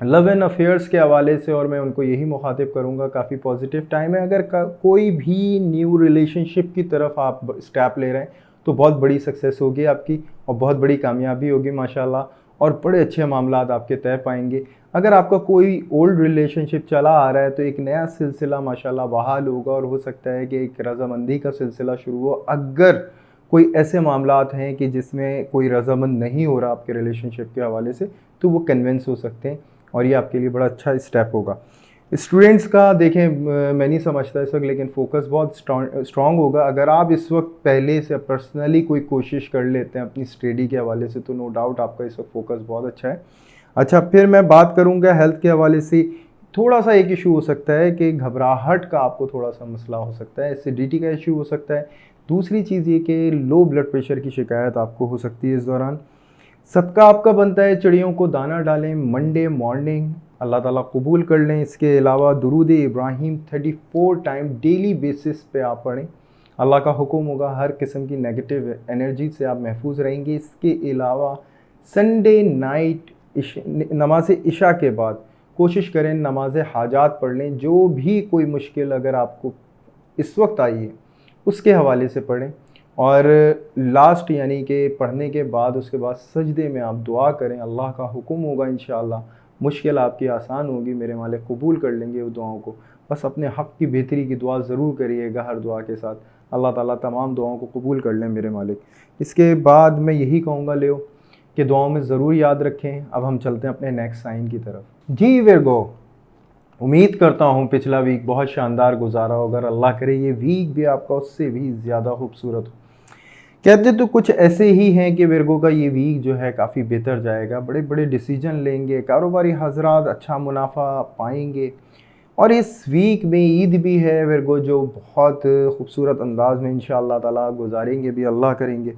लव एंड अफेयर्स के हवाले से, और मैं उनको यही मुखातिब करूँगा काफ़ी पॉजिटिव टाइम है। अगर कोई भी न्यू रिलेशनशिप की तरफ आप स्टेप ले रहे हैं तो बहुत बड़ी सक्सेस होगी आपकी और बहुत बड़ी कामयाबी होगी माशाल्लाह, और बड़े अच्छे मामलात आपके तय पाएंगे। अगर आपका कोई ओल्ड रिलेशनशिप चला आ रहा है तो एक नया सिलसिला माशाल्लाह बहाल होगा, और हो सकता है कि एक रज़ामंदी का सिलसिला शुरू हो। अगर कोई ऐसे मामलात हैं कि जिसमें कोई रज़ामंद नहीं हो रहा आपके रिलेशनशिप के हवाले से, तो वो कन्विंस हो सकते हैं और ये आपके लिए बड़ा अच्छा स्टेप होगा। स्टूडेंट्स का देखें, मैं नहीं समझता इस वक्त, लेकिन फोकस बहुत स्ट्रॉन्ग होगा। अगर आप इस वक्त पहले से पर्सनली कोई कोशिश कर लेते हैं अपनी स्टडी के हवाले से, तो नो डाउट आपका इस वक्त फोकस बहुत अच्छा है। अच्छा, फिर मैं बात करूंगा हेल्थ के हवाले से। थोड़ा सा एक इशू हो सकता है कि घबराहट का आपको थोड़ा सा मसला हो सकता है, एसिडिटी का इशू हो सकता है। दूसरी चीज़ ये कि लो ब्लड प्रेशर की शिकायत आपको हो सकती है इस दौरान। सदका आपका बनता है चिड़ियों को दाना डालें मंडे मॉर्निंग, अल्लाह ताला कबूल कर लें। इसके अलावा दुरूद इब्राहिम 34 टाइम डेली बेसिस पे आप पढ़ें, अल्लाह का हुक्म होगा, हर किस्म की नेगेटिव एनर्जी से आप महफूज रहेंगे। इसके अलावा संडे नाइट नमाज इशा के बाद कोशिश करें नमाज हाजात पढ़ लें। जो भी कोई मुश्किल अगर आपको इस वक्त आई है उसके हवाले से पढ़ें, और लास्ट यानी कि पढ़ने के बाद उसके बाद सजदे में आप दुआ करें, अल्लाह का हुक्म होगा इंशाअल्लाह मुश्किल आपकी आसान होगी, मेरे मालिक कबूल कर लेंगे वो दुआओं को। बस अपने हक़ की बेहतरी की दुआ ज़रूर करिएगा हर दुआ के साथ, अल्लाह ताला तमाम दुआओं को कबूल कर लें मेरे मालिक। इसके बाद मैं यही कहूँगा लियो कि दुआओं में ज़रूर याद रखें। अब हम चलते हैं अपने नेक्स्ट साइन की तरफ। जी विरगो, उम्मीद करता हूँ पिछला वीक बहुत शानदार गुजारा होगा और अल्लाह करे ये वीक भी आपका उससे भी ज़्यादा खूबसूरत हो। कहते तो कुछ ऐसे ही हैं कि विरगो का ये वीक जो है काफ़ी बेहतर जाएगा, बड़े बड़े डिसीजन लेंगे, कारोबारी हजरात अच्छा मुनाफा पाएंगे। और इस वीक में ईद भी है विरगो, जो बहुत खूबसूरत अंदाज में इंशाअल्लाह ताला गुजारेंगे भी अल्लाह करेंगे।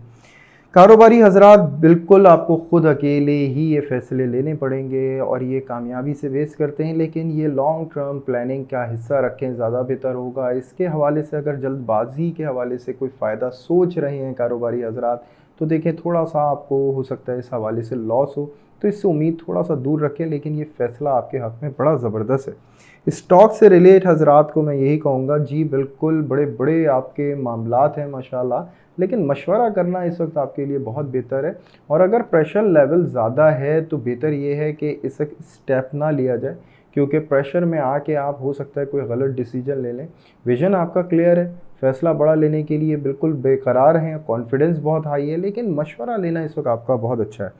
कारोबारी हजरात बिल्कुल आपको ख़ुद अकेले ही ये फ़ैसले लेने पड़ेंगे और ये कामयाबी से बेस करते हैं, लेकिन ये लॉन्ग टर्म प्लानिंग का हिस्सा रखें, ज़्यादा बेहतर होगा। इसके हवाले से अगर जल्दबाजी के हवाले से कोई फ़ायदा सोच रहे हैं कारोबारी हजरात, तो देखें थोड़ा सा आपको हो सकता है इस हवाले से लॉस हो, तो इससे उम्मीद थोड़ा सा दूर रखें, लेकिन ये फ़ैसला आपके हक़ में बड़ा ज़बरदस्त है। स्टॉक से रिलेट हजरात को मैं यही कहूँगा, जी बिल्कुल बड़े बड़े आपके मामलात हैं माशाल्लाह, लेकिन मशवरा करना इस वक्त आपके लिए बहुत बेहतर है। और अगर प्रेशर लेवल ज़्यादा है तो बेहतर ये है कि इस स्टेप ना लिया जाए, क्योंकि प्रेशर में आके आप हो सकता है कोई गलत डिसीजन ले लें। विज़न आपका क्लियर है, फ़ैसला बड़ा लेने के लिए बिल्कुल बेकरार हैं, कॉन्फिडेंस बहुत हाई है, लेकिन मशवरा लेना इस वक्त आपका बहुत अच्छा है।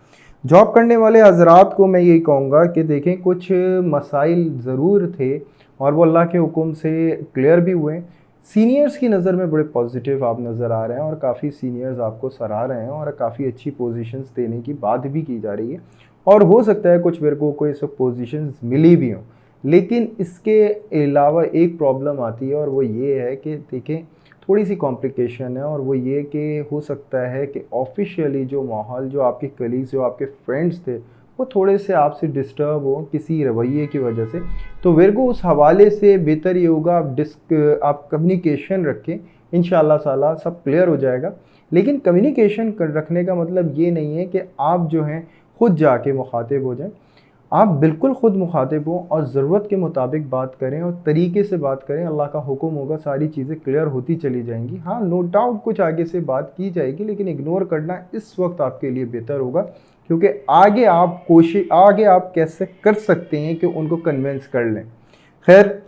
जॉब करने वाले हजरात को मैं यही कहूँगा कि देखें कुछ मसाइल ज़रूर थे और वो अल्लाह के हुक्म से क्लियर भी हुए। सीनियर्स की नज़र में बड़े पॉजिटिव आप नज़र आ रहे हैं और काफ़ी सीनियर्स आपको सराह रहे हैं और काफ़ी अच्छी पोजीशंस देने की बात भी की जा रही है। और हो सकता है कुछ वर्गों को ये सब पोजीशंस मिली भी हों, लेकिन इसके अलावा एक प्रॉब्लम आती है और वो ये है कि देखें थोड़ी सी कॉम्प्लिकेशन है, और वो ये कि हो सकता है कि ऑफिशियली जो माहौल, जो आपके कलीग्स, जो आपके फ्रेंड्स थे, वो थोड़े से आपसे डिस्टर्ब हो किसी रवैये की वजह से। तो विरगो उस हवाले से बेहतर ये होगा आप कम्युनिकेशन रखें, इंशाअल्लाह ताला सब क्लियर हो जाएगा। लेकिन कम्युनिकेशन रखने का मतलब ये नहीं है कि आप जो हैं खुद जाके मुखातिब हो जाएं। आप बिल्कुल ख़ुद मुखातिब हों और ज़रूरत के मुताबिक बात करें और तरीके से बात करें। अल्लाह का हुक्म होगा, सारी चीज़ें क्लियर होती चली जाएंगी। हाँ, नो डाउट कुछ आगे से बात की जाएगी, लेकिन इग्नोर करना इस वक्त आपके लिए बेहतर होगा, क्योंकि आगे आप कैसे कर सकते हैं कि उनको कन्विंस कर लें। खैर,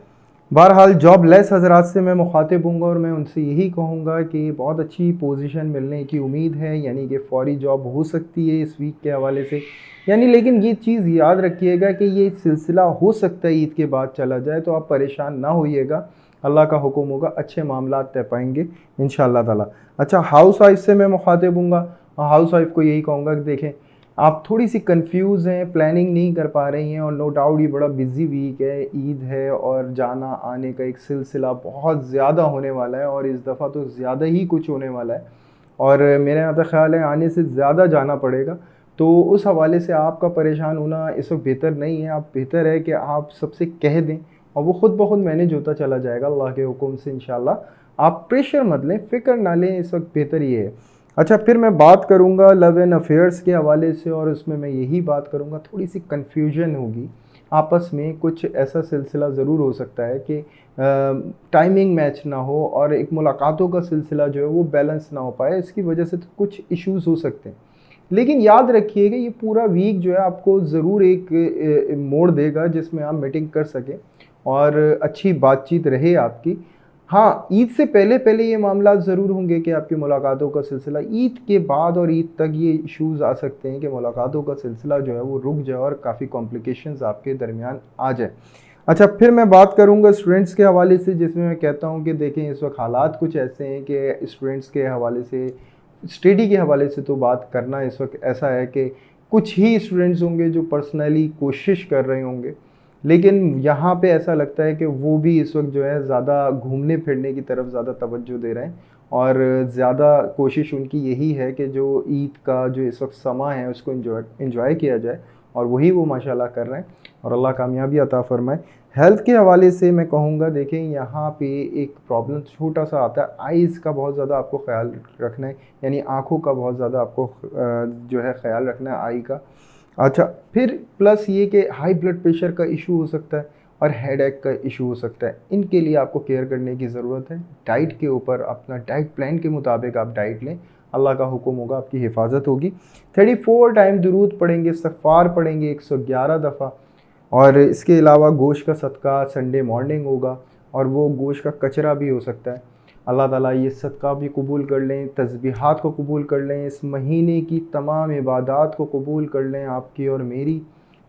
बहरहाल जॉब लेस हजरात से मैं मुखातिब हूँगा और मैं उनसे यही कहूँगा कि बहुत अच्छी पोजीशन मिलने की उम्मीद है, यानी कि फौरी जॉब हो सकती है इस वीक के हवाले से। यानी लेकिन ये चीज़ याद रखिएगा कि ये सिलसिला हो सकता है ईद के बाद चला जाए, तो आप परेशान ना होइएगा। अल्लाह का हुक्म होगा, अच्छे मामलात तय पाएंगे इंशाअल्लाह ताला। अच्छा, हाउस वाइफ से मैं मुखातिब हूँगा। हाउस वाइफ को यही कहूँगा कि देखें आप थोड़ी सी कंफ्यूज हैं, प्लानिंग नहीं कर पा रही हैं, और नो डाउट ये बड़ा बिजी वीक है, ईद है और जाना आने का एक सिलसिला बहुत ज़्यादा होने वाला है, और इस दफ़ा तो ज़्यादा ही कुछ होने वाला है और मेरे यहाँ तो ख्याल है आने से ज़्यादा जाना पड़ेगा। तो उस हवाले से आपका परेशान होना इस वक्त बेहतर नहीं है। आप बेहतर है कि आप सबसे कह दें और वो ख़ुद ब खुद मैनेज होता चला जाएगा अल्लाह के हुक्म से इंशाल्लाह। आप प्रेशर मत लें, फ़िक्र ना लें, इस वक्त बेहतर ये है। अच्छा, फिर मैं बात करूँगा लव एंड अफेयर्स के हवाले से, और उसमें मैं यही बात करूँगा थोड़ी सी कन्फ्यूजन होगी आपस में। कुछ ऐसा सिलसिला ज़रूर हो सकता है कि टाइमिंग मैच ना हो और एक मुलाकातों का सिलसिला जो है वो बैलेंस ना हो पाए, इसकी वजह से तो कुछ इश्यूज़ हो सकते हैं। लेकिन याद रखिएगा ये पूरा वीक जो है आपको ज़रूर एक मोड़ देगा जिसमें आप मीटिंग कर सकें और अच्छी बातचीत रहे आपकी। हाँ, ईद से पहले पहले ये मामला ज़रूर होंगे कि आपकी मुलाकातों का सिलसिला, ईद के बाद और ईद तक ये इश्यूज़ आ सकते हैं कि मुलाकातों का सिलसिला जो है वो रुक जाए और काफ़ी कॉम्प्लिकेशंस आपके दरमियान आ जाए। अच्छा, फिर मैं बात करूँगा स्टूडेंट्स के हवाले से, जिसमें मैं कहता हूँ कि देखें इस वक्त हालात कुछ ऐसे हैं कि स्टूडेंट्स के हवाले से, स्टडी के हवाले से तो बात करना इस वक्त ऐसा है कि कुछ ही स्टूडेंट्स होंगे जो पर्सनली कोशिश कर रहे होंगे, लेकिन यहाँ पे ऐसा लगता है कि वो भी इस वक्त जो है ज़्यादा घूमने फिरने की तरफ ज़्यादा तवज्जो दे रहे हैं और ज़्यादा कोशिश उनकी यही है कि जो ईद का जो इस वक्त समा है उसको एंजॉय किया जाए, और वही वो माशाल्लाह कर रहे हैं और अल्लाह कामयाबी अता फरमाए। हेल्थ के हवाले से मैं कहूँगा, देखें यहाँ पे एक प्रॉब्लम छोटा सा आता है, आइज़ का बहुत ज़्यादा आपको ख्याल रखना है, यानी आँखों का बहुत ज़्यादा आपको जो है ख्याल रखना है आई का। अच्छा, फिर प्लस ये कि हाई ब्लड प्रेशर का इशू हो सकता है और हेडेक का इशू हो सकता है, इनके लिए आपको केयर करने की ज़रूरत है। डाइट के ऊपर अपना डाइट प्लान के मुताबिक आप डाइट लें, अल्लाह का हुक्म होगा, आपकी हिफाजत होगी। 34 टाइम दुरूद पढ़ेंगे, इस्तग़फ़ार पढ़ेंगे 111 दफ़ा, और इसके अलावा गोश्त का सदका संडे मॉर्निंग होगा और वो गोश्त का कचरा भी हो सकता है। अल्लाह ताला ये सदका भी कबूल कर लें, तस्बीहात को कबूल कर लें, इस महीने की तमाम इबादात को कबूल कर लें आपकी और मेरी,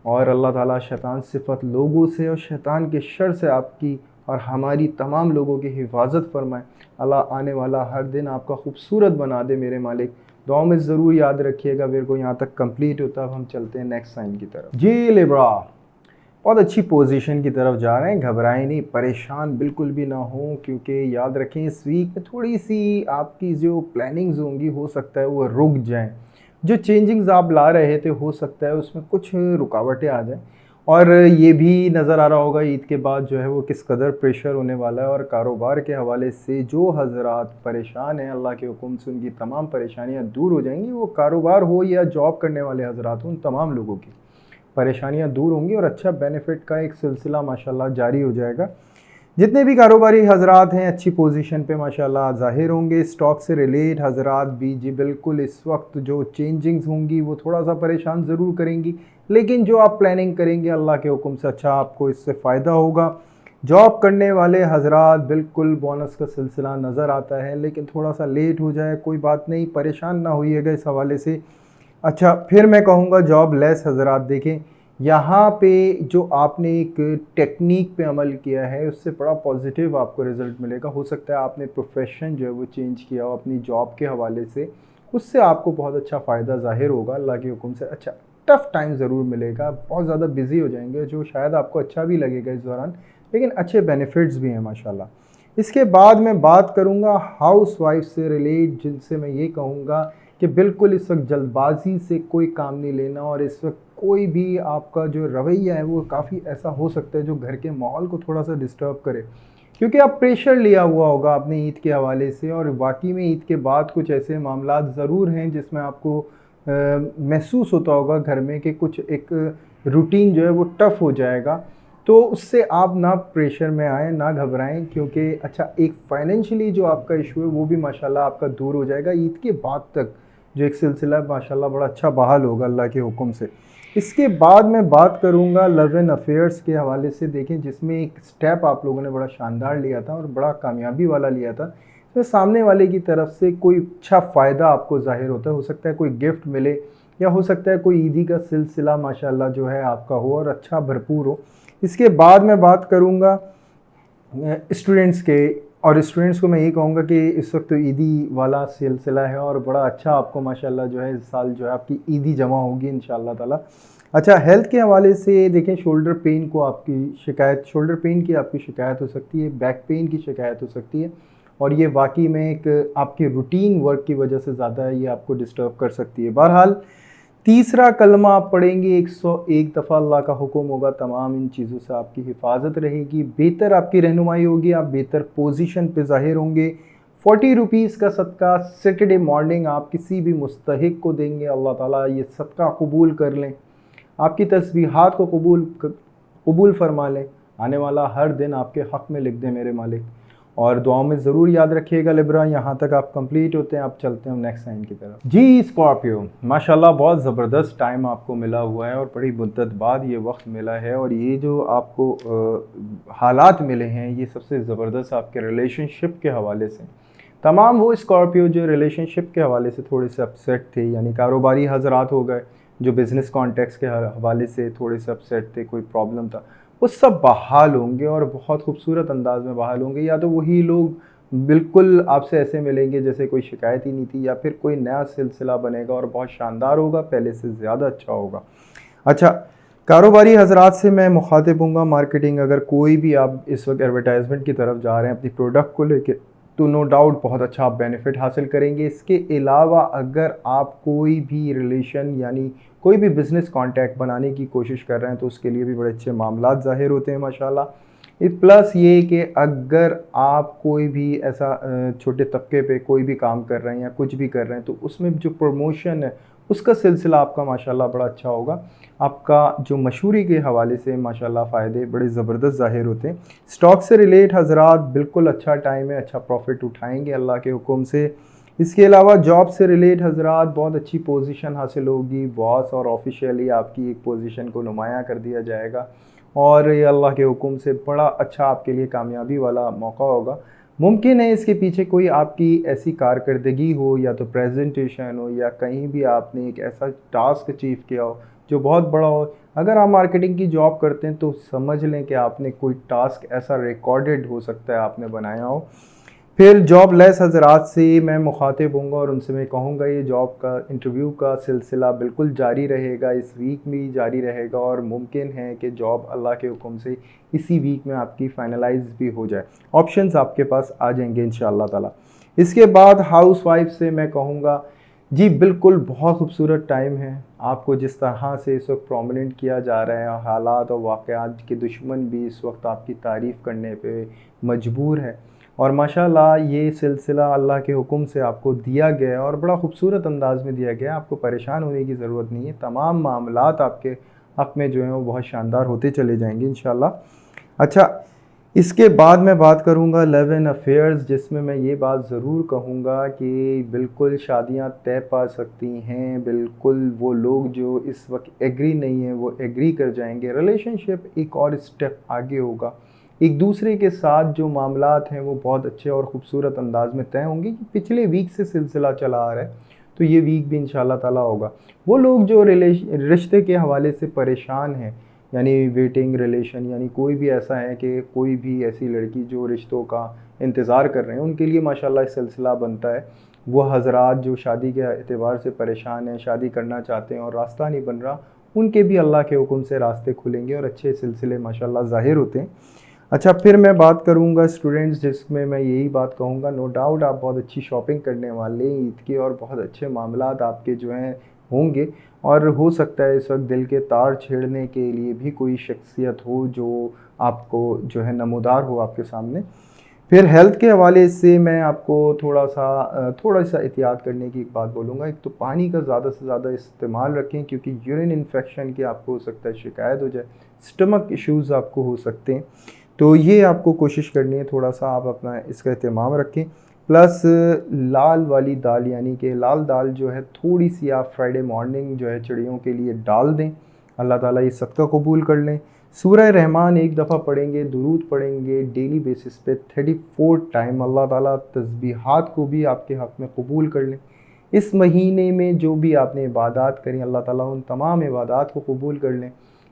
और अल्लाह ताला शैतान सिफत लोगों से और शैतान के शर से आपकी और हमारी तमाम लोगों की हिफाजत फरमाए। अल्लाह आने वाला हर दिन आपका खूबसूरत बना दे मेरे मालिक। दुआ में ज़रूर याद रखिएगा। मेरे को यहाँ तक कंप्लीट होता, अब हम चलते हैं नेक्स्ट साइन की तरफ। जी लिब्रा, बहुत अच्छी पोजीशन की तरफ जा रहे हैं। घबराएं नहीं, परेशान बिल्कुल भी ना हो, क्योंकि याद रखें इस वीक में थोड़ी सी आपकी जो प्लानिंग्स होंगी हो सकता है वो रुक जाएं। जो चेंजिंग्स आप ला रहे थे हो सकता है उसमें कुछ रुकावटें आ जाएं। और ये भी नज़र आ रहा होगा ईद के बाद जो है वो किस कदर प्रेशर होने वाला है। और कारोबार के हवाले से जो हजरात परेशान हैं, अल्लाह के हुक्म से उनकी तमाम परेशानियां दूर हो जाएंगी। वो कारोबार हो या जॉब करने वाले हजरात हो, उन तमाम लोगों की परेशानियां दूर होंगी और अच्छा बेनिफिट का एक सिलसिला माशाल्लाह जारी हो जाएगा। जितने भी कारोबारी हजरात हैं अच्छी पोजीशन पे माशाल्लाह ज़ाहिर होंगे। स्टॉक से रिलेट हजरात भी जी बिल्कुल इस वक्त जो चेंजिंग्स होंगी वो थोड़ा सा परेशान ज़रूर करेंगी, लेकिन जो आप प्लानिंग करेंगे अल्लाह के हुक्म से अच्छा आपको इससे फ़ायदा होगा। जॉब करने वाले हजरात बिल्कुल बोनस का सिलसिला नज़र आता है, लेकिन थोड़ा सा लेट हो जाए कोई बात नहीं, परेशान ना होइएगा इस हवाले से। अच्छा, फिर मैं कहूँगा जॉब लेस हजरात, देखें यहाँ पे जो आपने एक टेक्निक पे अमल किया है उससे बड़ा पॉजिटिव आपको रिज़ल्ट मिलेगा। हो सकता है आपने प्रोफेशन जो है वो चेंज किया हो अपनी जॉब के हवाले से, उससे आपको बहुत अच्छा फ़ायदा ज़ाहिर होगा अल्लाह के हुक्म से। अच्छा, टफ़ टाइम ज़रूर मिलेगा, बहुत ज़्यादा बिजी हो जाएंगे जो शायद आपको अच्छा भी लगेगा इस दौरान, लेकिन अच्छे बेनिफिट्स भी हैं माशाल्लाह। इसके बाद मैं बात करूँगा हाउस वाइफ से रिलेट, जिनसे मैं ये कहूँगा कि बिल्कुल इस वक्त जल्दबाजी से कोई काम नहीं लेना। और इस वक्त कोई भी आपका जो रवैया है वो काफ़ी ऐसा हो सकता है जो घर के माहौल को थोड़ा सा डिस्टर्ब करे, क्योंकि आप प्रेशर लिया हुआ होगा आपने ईद के हवाले से। और वाकई में ईद के बाद कुछ ऐसे मामला ज़रूर हैं जिसमें आपको महसूस होता होगा घर में कि कुछ एक रूटीन जो है वो टफ़ हो जाएगा। तो उससे आप ना प्रेशर में आएँ, ना घबराएं, क्योंकि अच्छा एक फाइनेंशियली जो आपका इशू है वो भी माशाल्लाह आपका दूर हो जाएगा। ईद के बाद तक जो एक सिलसिला है माशाल्लाह बड़ा अच्छा बहाल होगा अल्लाह के हुक्म से। इसके बाद मैं बात करूंगा लव एंड अफेयर्स के हवाले से। देखें, जिसमें एक स्टेप आप लोगों ने बड़ा शानदार लिया था और बड़ा कामयाबी वाला लिया था। तो सामने वाले की तरफ से कोई अच्छा फ़ायदा आपको ज़ाहिर होता है, हो सकता है कोई गिफ्ट मिले या हो सकता है कोई ईदी का सिलसिला माशाल्लाह जो है आपका हो और अच्छा भरपूर हो। इसके बाद मैं बात करूँगा स्टूडेंट्स के, और स्टूडेंट्स को मैं ये कहूँगा कि इस वक्त तो ईदी वाला सिलसिला है और बड़ा अच्छा आपको माशाल्लाह जो है इस साल जो है आपकी ईदी जमा होगी इंशाअल्लाह ताला। अच्छा, हेल्थ के हवाले से देखें, शोल्डर पेन को आपकी शिकायत, शोल्डर पेन की आपकी शिकायत हो सकती है, बैक पेन की शिकायत हो सकती है, और ये वाकई में एक आपकी रूटीन वर्क की वजह से ज़्यादा ये आपको डिस्टर्ब कर सकती है। बहरहाल तीसरा कलमा आप पढ़ेंगे 101 दफ़ा, अल्लाह का हुक्म होगा, तमाम इन चीज़ों से आपकी हिफाजत रहेगी, बेहतर आपकी रहनुमाई होगी, आप बेहतर पोजीशन पे ज़ाहिर होंगे। 40 रुपीज़ का सदका सैटरडे मॉर्निंग आप किसी भी मुस्तहिक को देंगे, अल्लाह ताला ये सदका कबूल कर लें, आपकी तस्बीहात को कबूल फरमा लें, आने वाला हर दिन आपके हक़ में लिख दें मेरे मालिक। और दुआओं में ज़रूर याद रखिएगा लिब्रा। यहाँ तक आप कंप्लीट होते हैं, आप चलते हैं नेक्स्ट साइन की तरफ। जी स्कॉर्पियो, माशाल्लाह बहुत ज़बरदस्त टाइम आपको मिला हुआ है और बड़ी मुद्दत बाद ये वक्त मिला है, और ये जो आपको हालात मिले हैं ये सबसे ज़बरदस्त आपके रिलेशनशिप के हवाले से। तमाम वो स्कॉर्पियो जो रिलेशनशिप के हवाले से थोड़े से अपसेट थे, यानी कारोबारी हजरात हो गए जो बिज़नेस कॉन्टेक्स्ट के हवाले से थोड़े से अपसेट थे, कोई प्रॉब्लम था, वो सब बहाल होंगे और बहुत खूबसूरत अंदाज में बहाल होंगे। या तो वही लोग बिल्कुल आपसे ऐसे मिलेंगे जैसे कोई शिकायत ही नहीं थी, या फिर कोई नया सिलसिला बनेगा और बहुत शानदार होगा, पहले से ज़्यादा अच्छा होगा। अच्छा, कारोबारी हजरात से मैं मुखातिब हूँगा, मार्केटिंग अगर कोई भी आप इस वक्त एडवर्टाइजमेंट की तरफ जा रहे हैं अपनी प्रोडक्ट को लेके, तो नो डाउट बहुत अच्छा आप बेनिफिट हासिल करेंगे। इसके अलावा अगर आप कोई भी रिलेशन यानी कोई भी बिज़नेस कॉन्टैक्ट बनाने की कोशिश कर रहे हैं तो उसके लिए भी बड़े अच्छे मामलात ज़ाहिर होते हैं माशाल्लाह। प्लस ये कि अगर आप कोई भी ऐसा छोटे तबके पे कोई भी काम कर रहे हैं या कुछ भी कर रहे हैं तो उसमें जो प्रमोशन है उसका सिलसिला आपका माशाल्लाह बड़ा अच्छा होगा। आपका जो मशहूरी के हवाले से माशाल्लाह फ़ायदे बड़े ज़बरदस्त ज़ाहिर होते हैं। स्टॉक से रिलेट हजरात बिल्कुल अच्छा टाइम है, अच्छा प्रॉफिट उठाएंगे अल्लाह के हुक्म से। इसके अलावा जॉब से रिलेट हजरात बहुत अच्छी पोजीशन हासिल होगी, बॉस और ऑफिशियली आपकी एक पोजीशन को नुमाया कर दिया जाएगा और ये अल्लाह के हुक्म से बड़ा अच्छा आपके लिए कामयाबी वाला मौका होगा। मुमकिन है इसके पीछे कोई आपकी ऐसी कारकर्दगी हो या तो प्रेजेंटेशन हो या कहीं भी आपने एक ऐसा टास्क अचीव किया हो जो बहुत बड़ा हो, अगर आप मार्केटिंग की जॉब करते हैं तो समझ लें कि आपने कोई टास्क ऐसा रिकॉर्डेड हो सकता है आपने बनाया हो। फिर जॉब लेस हज़रात से मैं मुखातिब होऊंगा और उनसे मैं कहूँगा ये जॉब का इंटरव्यू का सिलसिला बिल्कुल जारी रहेगा, इस वीक में ही जारी रहेगा और मुमकिन है कि जॉब अल्लाह के हुक्म से इसी वीक में आपकी फाइनलाइज भी हो जाए। ऑप्शंस आपके पास आ जाएंगे इंशाअल्लाह ताला। इसके बाद हाउस वाइफ से मैं कहूँगा जी बिल्कुल बहुत खूबसूरत टाइम है। आपको जिस तरह से इस वक्त प्रोमिनेंट किया जा रहा है, हालात और वाक़यात के दुश्मन भी इस वक्त आपकी तारीफ़ करने पे मजबूर है और माशाल्लाह ये सिलसिला अल्लाह के हुक्म से आपको दिया गया है और बड़ा खूबसूरत अंदाज़ में दिया गया है। आपको परेशान होने की ज़रूरत नहीं है। तमाम मामलात आपके हक़ में जो हैं वो बहुत शानदार होते चले जाएंगे इंशाल्लाह। अच्छा, इसके बाद मैं बात करूंगा लव एंड अफेयर्स, जिसमें मैं ये बात ज़रूर कहूँगा कि बिल्कुल शादियां तय पा सकती हैं। बिल्कुल वो लोग जो इस वक्त एग्री नहीं हैं वो एग्री कर जाएंगे। रिलेशनशिप एक और स्टेप आगे होगा। एक दूसरे के साथ जो मामलात हैं वो बहुत अच्छे और ख़ूबसूरत अंदाज में तय होंगे कि पिछले वीक से सिलसिला चला आ रहा है तो ये वीक भी इंशाल्लाह ताला होगा। वो लोग जो रिश्ते के हवाले से परेशान हैं, यानी वेटिंग रिलेशन, यानी कोई भी ऐसा है कि कोई भी ऐसी लड़की जो रिश्तों का इंतज़ार कर रहे हैं, उनके लिए माशाल्लाह इस सिलसिला बनता है। वो हज़रात जो शादी के एतबार से परेशान हैं, शादी करना चाहते हैं और रास्ता नहीं बन रहा, उनके भी अल्लाह के हुक्म से रास्ते खुलेंगे और अच्छे सिलसिले माशाल्लाह ज़ाहिर होते हैं। अच्छा, फिर मैं बात करूंगा स्टूडेंट्स, जिसमें मैं यही बात कहूँगा, नो डाउट आप बहुत अच्छी शॉपिंग करने वाले हैं ईद की और बहुत अच्छे मामलात आपके जो हैं होंगे और हो सकता है इस वक्त दिल के तार छेड़ने के लिए भी कोई शख्सियत हो जो आपको जो है नमूदार हो आपके सामने। फिर हेल्थ के हवाले से मैं आपको थोड़ा सा एहतियात करने की एक बात बोलूँगा। एक तो पानी का ज़्यादा से ज़्यादा इस्तेमाल रखें क्योंकि यूरिन इन्फेक्शन की आपको हो सकता है शिकायत हो जाए, स्टमक इश्यूज़ आपको हो सकते हैं, तो ये आपको कोशिश करनी है थोड़ा सा आप अपना इसका एहतमाम रखें। प्लस लाल वाली दाल, यानी कि लाल दाल जो है थोड़ी सी आप फ्राइडे मॉर्निंग जो है चिड़ियों के लिए डाल दें। अल्लाह ताला ये सदका कबूल कर लें। सूरह रहमान एक दफ़ा पढ़ेंगे, दुरूद पढ़ेंगे डेली बेसिस पे 34 टाइम। अल्लाह ताला तस्बीहात को भी आपके हक़ में कबूल कर लें। इस महीने में जो भी आपने इबादत करी, अल्लाह ताला उन तमाम इबादत को कबूल कर लें।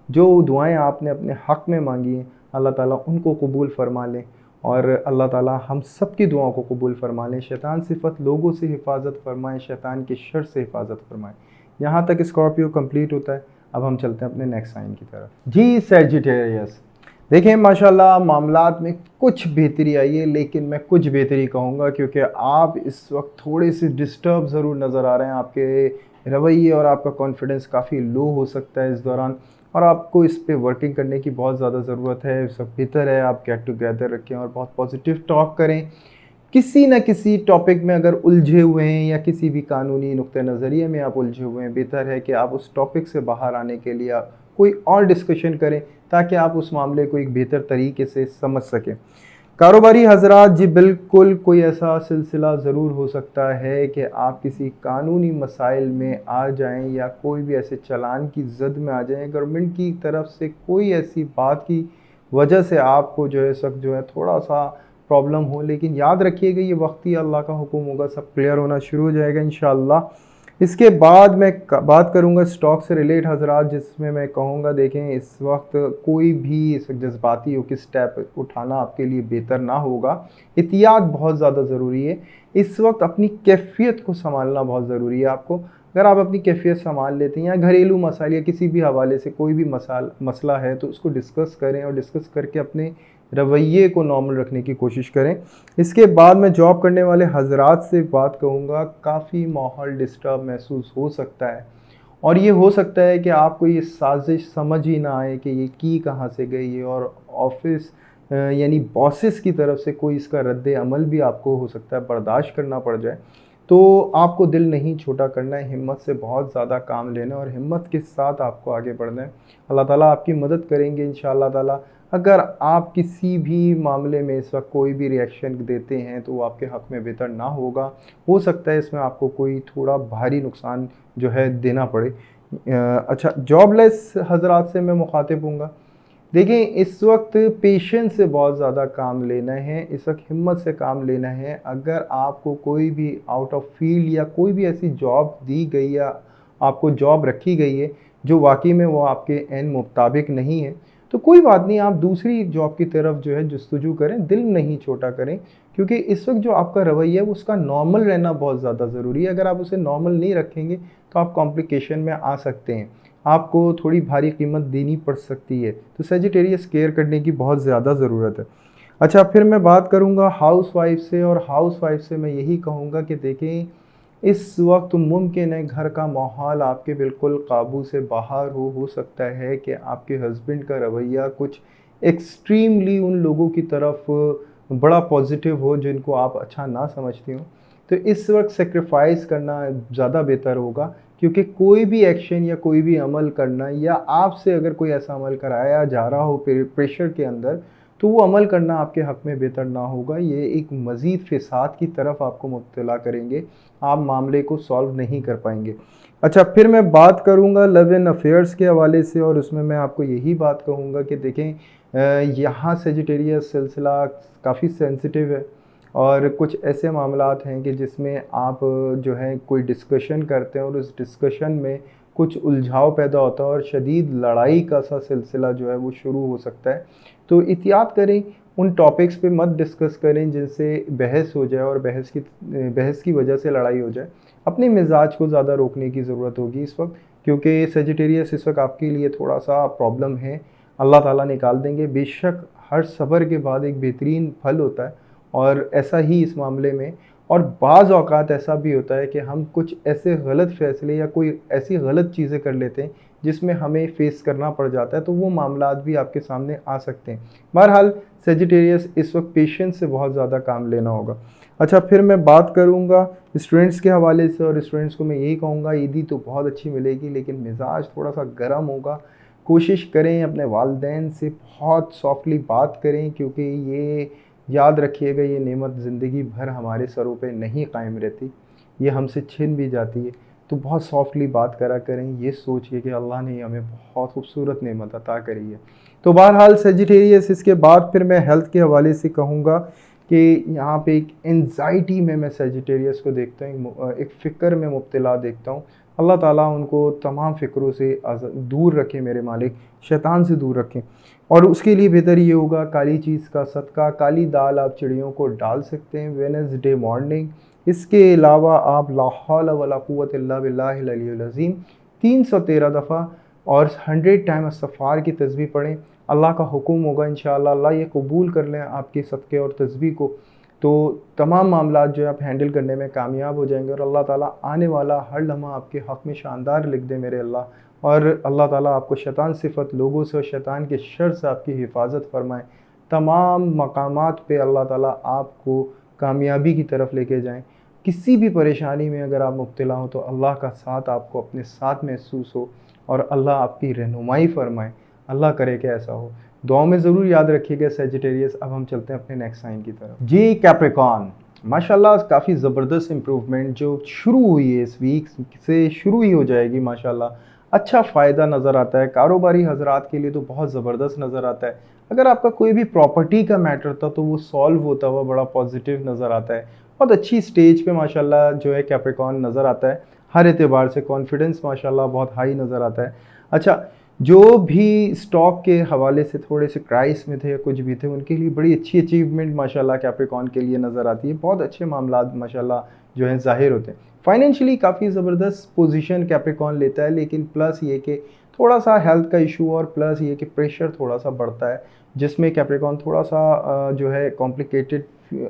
जो दुआएं आपने अपने हक़ में मांगी हैं, अल्लाह ताला उनको कबूल फ़रमा लें और अल्लाह ताला हम सब की दुआओं को कबूल फ़रमा लें। शैतान सिफ़त लोगों से हिफाजत फ़रमाएँ, शैतान के शर से हिफाजत फ़रमाएँ। यहाँ तक स्कॉर्पियो कंप्लीट होता है। अब हम चलते हैं अपने नेक्स्ट साइन की तरफ। जी सैजिटेरियस, देखिए माशाल्लाह मामलात में कुछ बेहतरी आई है, लेकिन मैं कुछ बेहतरी कहूँगा क्योंकि आप इस वक्त थोड़े से डिस्टर्ब ज़रूर नज़र आ रहे हैं। आपके रवैये और आपका कॉन्फिडेंस काफ़ी लो हो सकता है इस दौरान और आपको इस पे वर्किंग करने की बहुत ज़्यादा ज़रूरत है। सब बेहतर है आप गेट टुगेदर रखें और बहुत पॉजिटिव टॉक करें। किसी न किसी टॉपिक में अगर उलझे हुए हैं या किसी भी कानूनी नुक्ते नज़रिए में आप उलझे हुए हैं, बेहतर है कि आप उस टॉपिक से बाहर आने के लिए आप कोई और डिस्कशन करें ताकि आप उस मामले को एक बेहतर तरीके से समझ सकें। कारोबारी हजरात, जी बिल्कुल कोई ऐसा सिलसिला ज़रूर हो सकता है कि आप किसी कानूनी मसाइल में आ जाएं या कोई भी ऐसे चालान की ज़द में आ जाएं। गवर्नमेंट की तरफ से कोई ऐसी बात की वजह से आपको जो है सब जो है थोड़ा सा प्रॉब्लम हो, लेकिन याद रखिएगा ये वक्ती अल्लाह का हुक्म होगा, सब क्लियर होना शुरू हो जाएगा इंशाअल्लाह। इसके बाद मैं बात करूंगा स्टॉक से रिलेट हजरात, जिसमें मैं कहूँगा देखें इस वक्त कोई भी इस जज्बाती हो कि स्टेप उठाना आपके लिए बेहतर ना होगा। एहतियात बहुत ज़्यादा ज़रूरी है। इस वक्त अपनी कैफियत को संभालना बहुत ज़रूरी है आपको। अगर आप अपनी कैफियत संभाल लेते हैं या घरेलू मसाइल या किसी भी हवाले से कोई भी मसला है तो उसको डिस्कस करें और डिस्कस करके अपने रवैये को नॉर्मल रखने की कोशिश करें। इसके बाद मैं जॉब करने वाले हजरात से बात कहूँगा, काफ़ी माहौल डिस्टर्ब महसूस हो सकता है और ये हो सकता है कि आपको ये साजिश समझ ही ना आए कि ये की कहाँ से गई है और ऑफिस यानी बॉसेस की तरफ से कोई इसका रद्द अमल भी आपको हो सकता है बर्दाश्त करना पड़ जाए। तो आपको दिल नहीं छोटा करना है, हिम्मत से बहुत ज़्यादा काम लेना है और हिम्मत के साथ आपको आगे बढ़ना है। अल्लाह ताला आपकी मदद करेंगे इंशाअल्लाह ताला। अगर आप किसी भी मामले में इस वक्त कोई भी रिएक्शन देते हैं तो वो आपके हक़ में बेहतर ना होगा। हो सकता है इसमें आपको कोई थोड़ा भारी नुकसान जो है देना पड़े। अच्छा, जॉबलेस हजरात से मैं मुखातिब हूँगा। देखिए इस वक्त पेशेंस से बहुत ज़्यादा काम लेना है, इस वक्त हिम्मत से काम लेना है। अगर आपको कोई भी आउट ऑफ फील्ड या कोई भी ऐसी जॉब दी गई या आपको जॉब रखी गई है जो वाकई में वो आपके एन मुताबिक नहीं है, तो कोई बात नहीं, आप दूसरी जॉब की तरफ जो है जस्तजू करें, दिल नहीं छोटा करें। क्योंकि इस वक्त जो आपका रवैया है उसका नॉर्मल रहना बहुत ज़्यादा ज़रूरी है। अगर आप उसे नॉर्मल नहीं रखेंगे तो आप कॉम्प्लिकेशन में आ सकते हैं, आपको थोड़ी भारी कीमत देनी पड़ सकती है। तो सेजिटेरियस केयर करने की बहुत ज़्यादा ज़रूरत है। अच्छा, फिर मैं बात करूँगा हाउसवाइफ से, और हाउसवाइफ से मैं यही कहूँगा कि देखें, इस वक्त मुमकिन है घर का माहौल आपके बिल्कुल काबू से बाहर हो सकता है कि आपके हस्बैंड का रवैया कुछ एक्सट्रीमली उन लोगों की तरफ बड़ा पॉजिटिव हो जिनको आप अच्छा ना समझती हो। तो इस वक्त सेक्रीफाइस करना ज़्यादा बेहतर होगा, क्योंकि कोई भी एक्शन या कोई भी अमल करना, या आपसे अगर कोई ऐसा अमल कराया जा रहा हो प्रेशर के अंदर, तो वो अमल करना आपके हक़ में बेहतर ना होगा। ये एक मज़ीद फ़साद की तरफ आपको मुब्तला करेंगे, आप मामले को सॉल्व नहीं कर पाएंगे। अच्छा, फिर मैं बात करूँगा लव एंड अफेयर्स के हवाले से, और उसमें मैं आपको यही बात कहूँगा कि देखें, यहाँ सेजिटेरियस सिलसिला काफ़ी सेंसिटिव है, और कुछ ऐसे मामलात हैं कि जिसमें आप जो है कोई डिस्कशन करते हैं और उस डिस्कशन में कुछ उलझाव पैदा होता है और शदीद लड़ाई का सा सिलसिला जो है वो शुरू हो सकता है। तो एहतियात करें, उन टॉपिक्स पे मत डिस्कस करें जिनसे बहस हो जाए और बहस की वजह से लड़ाई हो जाए। अपने मिजाज को ज़्यादा रोकने की ज़रूरत होगी इस वक्त, क्योंकि सेजिटेरियस इस वक्त आपके लिए थोड़ा सा प्रॉब्लम है। अल्लाह ताला निकाल देंगे। बेशक हर सब्र के बाद एक बेहतरीन फल होता है, और ऐसा ही इस मामले में। और बाज़ औक़ात ऐसा भी होता है कि हम कुछ ऐसे गलत फ़ैसले या कोई ऐसी गलत चीज़ें कर लेते हैं जिसमें हमें फ़ेस करना पड़ जाता है, तो वो मामलात भी आपके सामने आ सकते हैं। बहरहाल सेजिटेरियस इस वक्त पेशेंस से बहुत ज़्यादा काम लेना होगा। अच्छा, फिर मैं बात करूँगा स्टूडेंट्स के हवाले से, और स्टूडेंट्स को मैं यही कहूँगा, ईदी तो बहुत अच्छी मिलेगी लेकिन मिजाज थोड़ा सा गर्म होगा। कोशिश करें अपने वालिदैन से बहुत सॉफ्टली बात करें, क्योंकि ये याद रखिएगा, ये नेमत ज़िंदगी भर हमारे सरों पे नहीं कायम रहती, ये हमसे छिन भी जाती है। तो बहुत सॉफ्टली बात करा करें, ये सोच के कि अल्लाह ने हमें बहुत खूबसूरत नेमत अता करी है। तो बहरहाल सेजिटेरियस, इसके बाद फिर मैं हेल्थ के हवाले से कहूँगा कि यहाँ पे एक एंजाइटी में मैं सेजिटेरियस को देखता हूँ, एक फ़िक्र में मुब्तला देखता हूँ। अल्लाह ताला उनको तमाम फ़िक्रों से दूर रखें मेरे मालिक, शैतान से दूर रखें। और उसके लिए बेहतर ये होगा, काली चीज़ का सदका, काली दाल आप चिड़ियों को डाल सकते हैं वेडनेसडे मॉर्निंग। इसके अलावा आप ला हौल वला कुव्वत इल्ला बिल्लाहिल अलिय्युल अज़ीम 313 दफ़ा और 100 टाइम इस्तग़फ़ार की तस्बीह पढ़ें। अल्लाह का हुक्म होगा इंशाअल्लाह, अल्लाह ये कबूल कर लें आपके सदक़े और तस्बीह को, तो तमाम मामलात जो है आप हैंडल करने में कामयाब हो जाएंगे, और अल्लाह ताला आने वाला हर लम्हा आपके हक़ में शानदार लिख दे मेरे अल्लाह। और अल्लाह ताला आपको शैतान सिफत लोगों से और शैतान के शर से आपकी हिफाजत फरमाए। तमाम मकामात पे अल्लाह ताला आपको कामयाबी की तरफ लेके जाएँ। किसी भी परेशानी में अगर आप मुब्तला हो तो अल्लाह का साथ आपको अपने साथ महसूस हो, और अल्लाह आपकी रहनुमाई फरमाए। अल्लाह करे कि ऐसा हो। दुआओं में ज़रूर याद रखिएगा सेजिटेरियस। अब हम चलते हैं अपने नेक्स्ट साइन की तरफ। जी, कैप्रिकॉर्न, माशाल्लाह काफ़ी ज़बरदस्त इम्प्रूवमेंट जो शुरू हुई है, इस वीक से शुरू ही हो जाएगी माशाल्लाह। अच्छा फ़ायदा नज़र आता है, कारोबारी हज़रात के लिए तो बहुत ज़बरदस्त नज़र आता है। अगर आपका कोई भी प्रॉपर्टी का मैटर था तो वो सॉल्व होता हुआ बड़ा पॉजिटिव नज़र आता है। बहुत अच्छी स्टेज पे माशाल्लाह जो है कैप्रिकॉर्न नज़र आता है। हर एतबार से कॉन्फिडेंस माशाल्लाह बहुत हाई नज़र आता है। अच्छा, जो भी स्टॉक के हवाले से थोड़े से क्राइस में थे या कुछ भी थे, उनके लिए बड़ी अच्छी अचीवमेंट माशाल्लाह कैप्रिकॉर्न के लिए नज़र आती है। बहुत अच्छे मामलात माशाल्लाह जो हैं ज़ाहिर होते हैं। फाइनेंशियली काफ़ी ज़बरदस्त पोजीशन कैप्रिकॉर्न लेता है, लेकिन प्लस ये कि थोड़ा सा हेल्थ का इशू, और प्लस ये कि प्रेशर थोड़ा सा बढ़ता है, जिसमें कैप्रिकॉर्न थोड़ा सा जो है कॉम्प्लिकेटेड,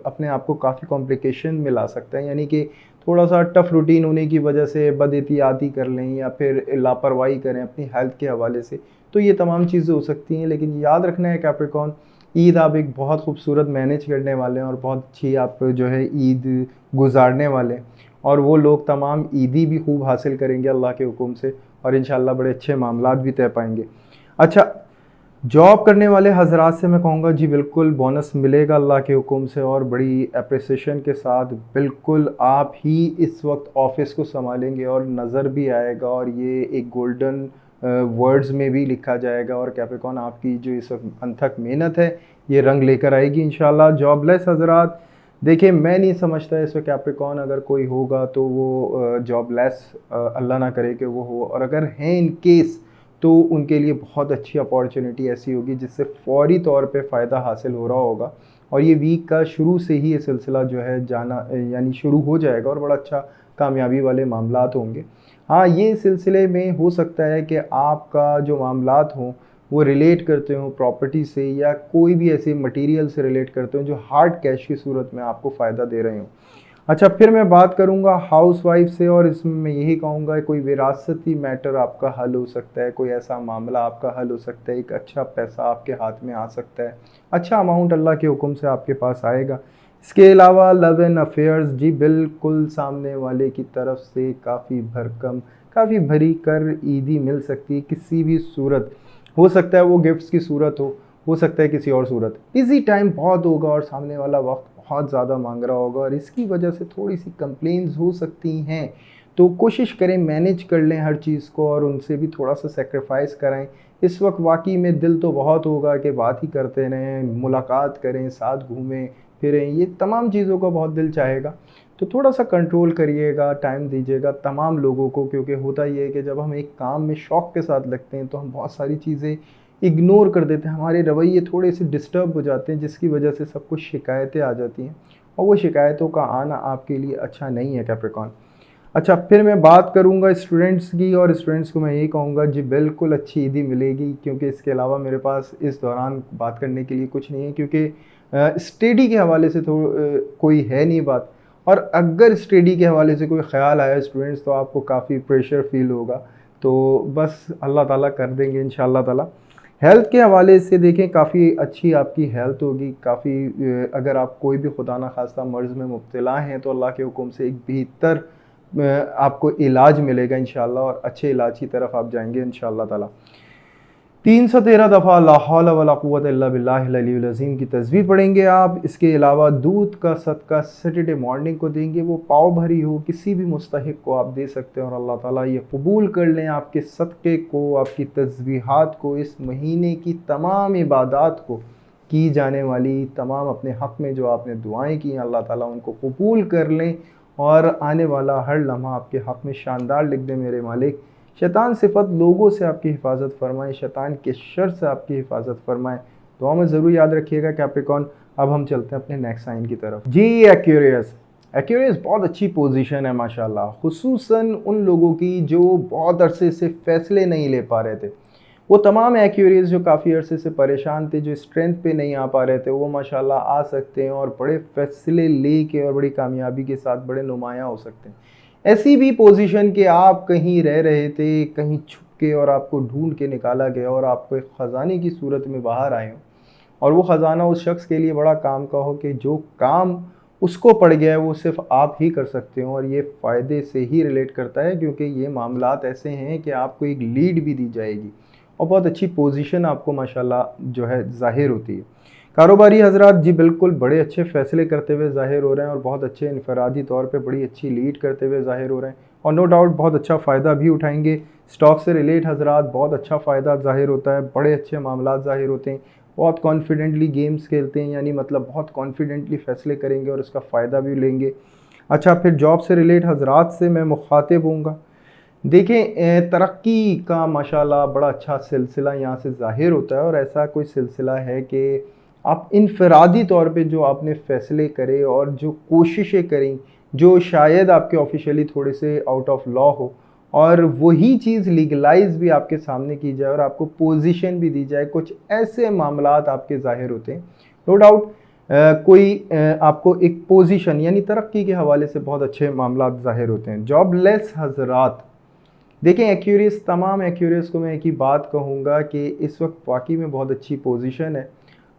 अपने आप को काफ़ी कॉम्प्लिकेशन में ला सकता है। यानी कि थोड़ा सा टफ़ रूटीन होने की वजह से बदएहतियाती कर लें या फिर लापरवाही करें अपनी हेल्थ के हवाले से, तो ये तमाम चीज़ें हो सकती हैं। लेकिन याद रखना है कैप्रिकॉर्न, ईद आप एक बहुत खूबसूरत मैनेज करने वाले हैं, और बहुत अच्छी आप जो है ईद गुजारने वाले हैं, और वो लोग तमाम ईदी भी खूब हासिल करेंगे अल्लाह के हुक्म से, और इंशाअल्लाह बड़े अच्छे मामलात भी तय पाएंगे। अच्छा, जॉब करने वाले हज़रात से मैं कहूँगा, जी बिल्कुल बोनस मिलेगा अल्लाह के हुक्म से, और बड़ी एप्रिसिएशन के साथ बिल्कुल आप ही इस वक्त ऑफिस को संभालेंगे, और नज़र भी आएगा, और ये एक गोल्डन वर्ड्स में भी लिखा जाएगा। और कैप्रिकॉर्न, आपकी जो इस वक्त अनथक मेहनत है ये रंग लेकर आएगी इंशाअल्लाह। जॉबलेस हज़रात, देखिए, मैं नहीं समझता इस वक्त कैप्रिकॉर्न अगर कोई होगा तो वो जॉबलेस, अल्लाह ना करे कि वो हो, और अगर हैं इन केस तो उनके लिए बहुत अच्छी अपॉर्चुनिटी ऐसी होगी जिससे फ़ौरी तौर पे फ़ायदा हासिल हो रहा होगा, और ये वीक का शुरू से ही ये सिलसिला जो है जाना यानी शुरू हो जाएगा और बड़ा अच्छा कामयाबी वाले मामलात होंगे। हाँ, ये सिलसिले में हो सकता है कि आपका जो मामलात हों वो रिलेट करते हों प्रॉपर्टी से या कोई भी ऐसे मटेरियल से रिलेट करते हों जो हार्ड कैश की सूरत में आपको फ़ायदा दे रहे हों। अच्छा, फिर मैं बात करूँगा हाउसवाइफ से, और इसमें मैं यही कहूँगा कोई विरासती मैटर आपका हल हो सकता है, कोई ऐसा मामला आपका हल हो सकता है, एक अच्छा पैसा आपके हाथ में आ सकता है, अच्छा अमाउंट अल्लाह के हुक्म से आपके पास आएगा। इसके अलावा लव एंड अफेयर्स, जी बिल्कुल सामने वाले की तरफ से काफ़ी भरकम, काफ़ी भरी कर ईदी मिल सकती है किसी भी सूरत। हो सकता है वो गिफ्ट्स की सूरत हो सकता है किसी और सूरत। इजी टाइम बहुत होगा और सामने वाला वक्त बहुत ज़्यादा मांग रहा होगा और इसकी वजह से थोड़ी सी कंप्लेंट्स हो सकती हैं। तो कोशिश करें मैनेज कर लें हर चीज़ को और उनसे भी थोड़ा सा सेक्रीफाइस कराएं। इस वक्त वाकई में दिल तो बहुत होगा कि बात ही करते रहें, मुलाकात करें, साथ घूमें फिरें, ये तमाम चीज़ों का बहुत दिल चाहेगा। तो थोड़ा सा कंट्रोल करिएगा, टाइम दीजिएगा तमाम लोगों को, क्योंकि होता ये है कि जब हम एक काम में शौक़ के साथ लगते हैं तो हम बहुत सारी चीज़ें इग्नोर कर देते हैं, हमारे रवैये थोड़े से डिस्टर्ब हो जाते हैं जिसकी वजह से सब कुछ शिकायतें आ जाती हैं और वो शिकायतों का आना आपके लिए अच्छा नहीं है कैप्रिकॉर्न। अच्छा, फिर मैं बात करूँगा स्टूडेंट्स की, और स्टूडेंट्स को मैं यही कहूँगा जी बिल्कुल अच्छी ईदी मिलेगी, क्योंकि इसके अलावा मेरे पास इस दौरान बात करने के लिए कुछ नहीं है, क्योंकि स्टडी के हवाले से तो कोई है नहीं बात, और अगर स्टडी के हवाले से कोई ख्याल आया स्टूडेंट्स तो आपको काफ़ी प्रेशर फील होगा, तो बस अल्लाह ताला कर देंगे इंशाअल्लाह ताला। हेल्थ के हवाले से देखें, काफ़ी अच्छी आपकी हेल्थ होगी, काफ़ी अगर आप कोई भी खुदा न खास्ता मर्ज़ में मुब्तला हैं तो अल्लाह के हुक्म से एक बेहतर आपको इलाज मिलेगा इंशाअल्लाह, और अच्छे इलाज की तरफ आप जाएंगे इंशाअल्लाह ताला। 313 दफ़ा ला हौला वला कुव्वता इल्ला बिल्लाहिल अलीयुल अज़ीम की तस्बीह पढ़ेंगे आप। इसके अलावा दूध का सदका सैटरडे मॉर्निंग को देंगे, वो पाव भरी हो किसी भी मुस्तहिक को आप दे सकते हैं और अल्लाह ताला ये कबूल कर लें आपके सदक़े को, आपकी तस्बीहात को, इस महीने की तमाम इबादात को, की जाने वाली तमाम अपने हक़ में जो आपने दुआएँ की हैं अल्लाह ताला उनको कबूल कर लें और आने वाला हर लम्हा आपके हक़ में शानदार लिख दें मेरे मालिक। शैतान सिफत लोगों से आपकी हिफाजत फरमाएँ, शैतान के शर से आपकी हिफाजत फरमाएँ। दुआ में ज़रूर याद रखिएगा कैप्रिकॉर्न। अब हम चलते हैं अपने नेक्स्ट साइन की तरफ। जी एक्वेरियस, एक्वेरियस बहुत अच्छी पोजीशन है माशाल्लाह, खुसूसन उन लोगों की जो बहुत अरसे से फ़ैसले नहीं ले पा रहे थे। वो तमाम एक्वेरियस जो काफ़ी अरसे से परेशान थे, जो स्ट्रेंथ पे नहीं आ पा रहे थे, वो माशाल्लाह आ सकते हैं और बड़े फ़ैसले लेके और बड़ी कामयाबी के साथ बड़े नुमायाँ हो सकते हैं। ऐसी भी पोजीशन कि आप कहीं रह रहे थे, कहीं छुप के, और आपको ढूंढ के निकाला गया और आपको एक ख़जाने की सूरत में बाहर आए हों, और वो ख़जाना उस शख्स के लिए बड़ा काम का हो कि जो काम उसको पड़ गया है वो सिर्फ आप ही कर सकते हो, और ये फ़ायदे से ही रिलेट करता है क्योंकि ये मामलात ऐसे हैं कि आपको एक लीड भी दी जाएगी और बहुत अच्छी पोजीशन आपको माशाल्लाह जो है ज़ाहिर होती है। कारोबारी हज़रात, जी बिल्कुल बड़े अच्छे फ़ैसले करते हुए ज़ाहिर हो रहे हैं और बहुत अच्छे इनफरादी तौर पे बड़ी अच्छी लीड करते हुए ज़ाहिर हो रहे हैं, और नो डाउट बहुत अच्छा फ़ायदा भी उठाएंगे। स्टॉक से रिलेट हज़रात बहुत अच्छा फ़ायदा ज़ाहिर होता है, बड़े अच्छे मामलात ज़ाहिर होते हैं, बहुत कॉन्फिडेंटली गेम्स खेलते हैं, यानी मतलब बहुत कॉन्फिडेंटली फ़ैसले करेंगे और इसका फ़ायदा भी लेंगे। अच्छा, फिर जॉब से रिलेट हज़रात से मैं मुखातिब हूँगा। देखें, तरक्की का माशाल्लाह बड़ा अच्छा सिलसिला यहाँ से ज़ाहिर होता है, और ऐसा कोई सिलसिला है कि आप इनफरादी तौर पे जो आपने फ़ैसले करे और जो कोशिशें करें, जो शायद आपके ऑफिशियली थोड़े से आउट ऑफ लॉ हो, और वही चीज़ लीगलाइज भी आपके सामने की जाए और आपको पोजीशन भी दी जाए, कुछ ऐसे मामलात आपके ज़ाहिर होते हैं। नो डाउट आपको एक पोजीशन यानी तरक्की के हवाले से बहुत अच्छे मामलात ज़ाहिर होते हैं। जॉबलेस हज़रात, देखें एक्वेरियस, तमाम एक्वेरियस को मैं एक ही बात कहूँगा कि इस वक्त वाकई में बहुत अच्छी पोजीशन है।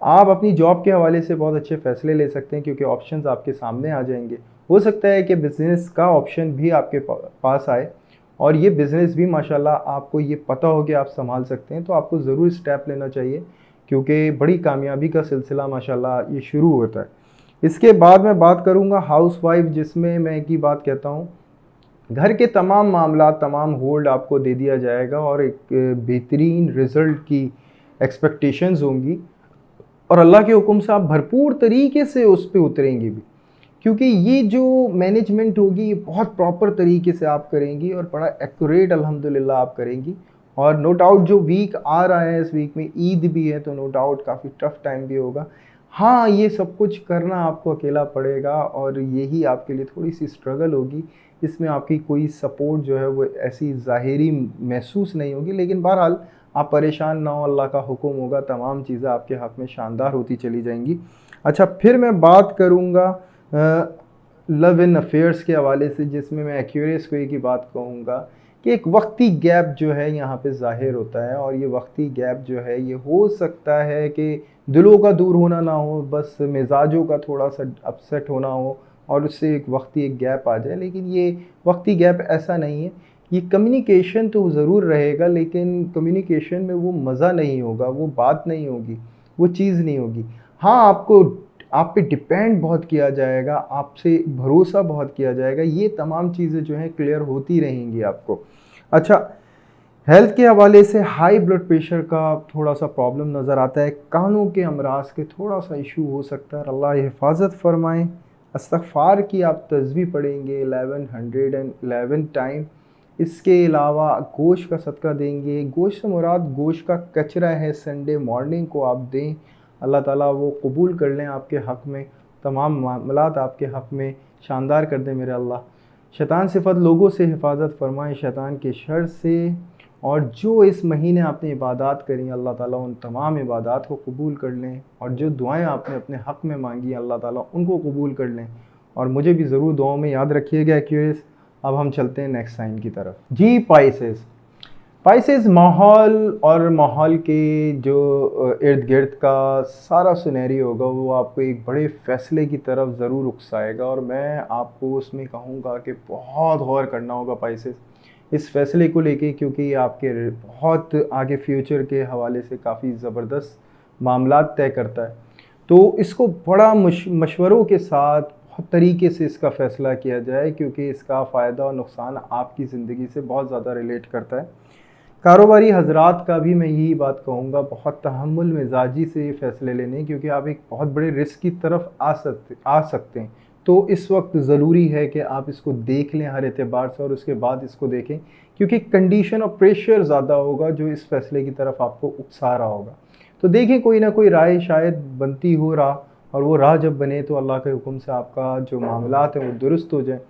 आप अपनी जॉब के हवाले से बहुत अच्छे फ़ैसले ले सकते हैं क्योंकि ऑप्शंस आपके सामने आ जाएंगे। हो सकता है कि बिज़नेस का ऑप्शन भी आपके पास आए और ये बिज़नेस भी माशाल्लाह आपको ये पता हो कि आप संभाल सकते हैं, तो आपको ज़रूर स्टेप लेना चाहिए क्योंकि बड़ी कामयाबी का सिलसिला माशाल्लाह ये शुरू होता है। इसके बाद मैं बात करूँगा हाउसवाइफ, जिसमें मैं एक ही बात कहता हूँ, घर के तमाम मामला, तमाम होल्ड आपको दे दिया जाएगा और एक बेहतरीन रिज़ल्ट की एक्सपेक्टेशंस होंगी और अल्लाह के हुक्म से आप भरपूर तरीके से उस पे उतरेंगी भी। क्योंकि ये जो मैनेजमेंट होगी ये बहुत प्रॉपर तरीके से आप करेंगी और बड़ा एक्यूरेट अल्हम्दुलिल्लाह आप करेंगी। और नो डाउट जो वीक आ रहा है, इस वीक में ईद भी है, तो नो डाउट काफ़ी टफ टाइम भी होगा। हाँ, ये सब कुछ करना आपको अकेला पड़ेगा और यही आपके लिए थोड़ी-सी स्ट्रगल होगी। इसमें आपकी कोई सपोर्ट जो है वो ऐसी ज़ाहिरी महसूस नहीं होगी, लेकिन बहरहाल आप परेशान ना हो, अल्लाह का हुक्म होगा, तमाम चीज़ें आपके हक़ में शानदार होती चली जाएँगी। अच्छा, फिर मैं बात करूँगा लव इन अफेयर्स के हवाले से, जिसमें मैं एक्यूरेस कोई की बात कहूँगा कि एक वक्ती गैप जो है यहाँ पे ज़ाहिर होता है। और ये वक्ती गैप जो है ये हो सकता है कि दिलों का दूर होना ना हो, बस मिजाजों का थोड़ा सा अपसेट होना हो और उससे एक वक्ती एक गैप आ जाए। लेकिन ये वक्ती गैप ऐसा नहीं है, ये कम्युनिकेशन तो ज़रूर रहेगा, लेकिन कम्युनिकेशन में वो मज़ा नहीं होगा, वो बात नहीं होगी, वो चीज़ नहीं होगी। हाँ, आपको आप पे डिपेंड बहुत किया जाएगा, आपसे भरोसा बहुत किया जाएगा, ये तमाम चीज़ें जो हैं क्लियर होती रहेंगी आपको। अच्छा, हेल्थ के हवाले से हाई ब्लड प्रेशर का थोड़ा सा प्रॉब्लम नज़र आता है, कानों के अमराज के थोड़ा सा इशू हो सकता है, अल्लाह हिफाजत फरमाएँ। इस्तग़फ़ार की आप तस्बीह पढ़ेंगे 1111 टाइम। इसके अलावा गोश्त का सदका देंगे, गोश्त से मुराद गोश्त का कचरा है, संडे मॉर्निंग को आप दें, अल्लाह ताला वो कबूल कर लें आपके हक़ में, तमाम मामलात आपके हक़ में शानदार कर दें मेरे अल्लाह। शैतान सिफ़त लोगों से हिफाजत फरमाएँ, शैतान के शर से। और जो इस महीने आपने इबादत करी, अल्लाह ताला उन तमाम इबादत को कबूल कर लें, और जो दुआएं आपने अपने हक़ में मांगी अल्लाह ताला उनको कबूल कर लें, और मुझे भी ज़रूर दुआओं में याद रखिएगा एक्यूरेस। अब हम चलते हैं नेक्स्ट साइन की तरफ। जी, पाइसेस। पाइसेस माहौल और माहौल के जो इर्द गिर्द का सारा सुनहरी होगा वो आपको एक बड़े फ़ैसले की तरफ ज़रूर उकसाएगा, और मैं आपको उसमें कहूँगा कि बहुत गौर करना होगा पाइसेस इस फ़ैसले को लेके, क्योंकि ये आपके बहुत आगे फ्यूचर के हवाले से काफ़ी ज़बरदस्त मामलात तय करता है। तो इसको बड़ा मशवरों के साथ बहुत तरीके से इसका फ़ैसला किया जाए, क्योंकि इसका फ़ायदा और नुकसान आपकी ज़िंदगी से बहुत ज़्यादा रिलेट करता है। कारोबारी हज़रात का भी मैं यही बात कहूँगा, बहुत तहम्मुल मिजाजी से ये फ़ैसले लेने, क्योंकि आप एक बहुत बड़े रिस्क की तरफ आ सकते हैं। तो इस वक्त ज़रूरी है कि आप इसको देख लें हर एतबार से, और उसके बाद इसको देखें, क्योंकि कंडीशन और प्रेशर ज़्यादा होगा जो इस फ़ैसले की तरफ आपको उकसा रहा होगा। तो देखें, कोई ना कोई राय शायद बनती हो राह, और वो राह जब बने तो अल्लाह के हुक्म से आपका जो मामलात हैं वो दुरुस्त हो जाए।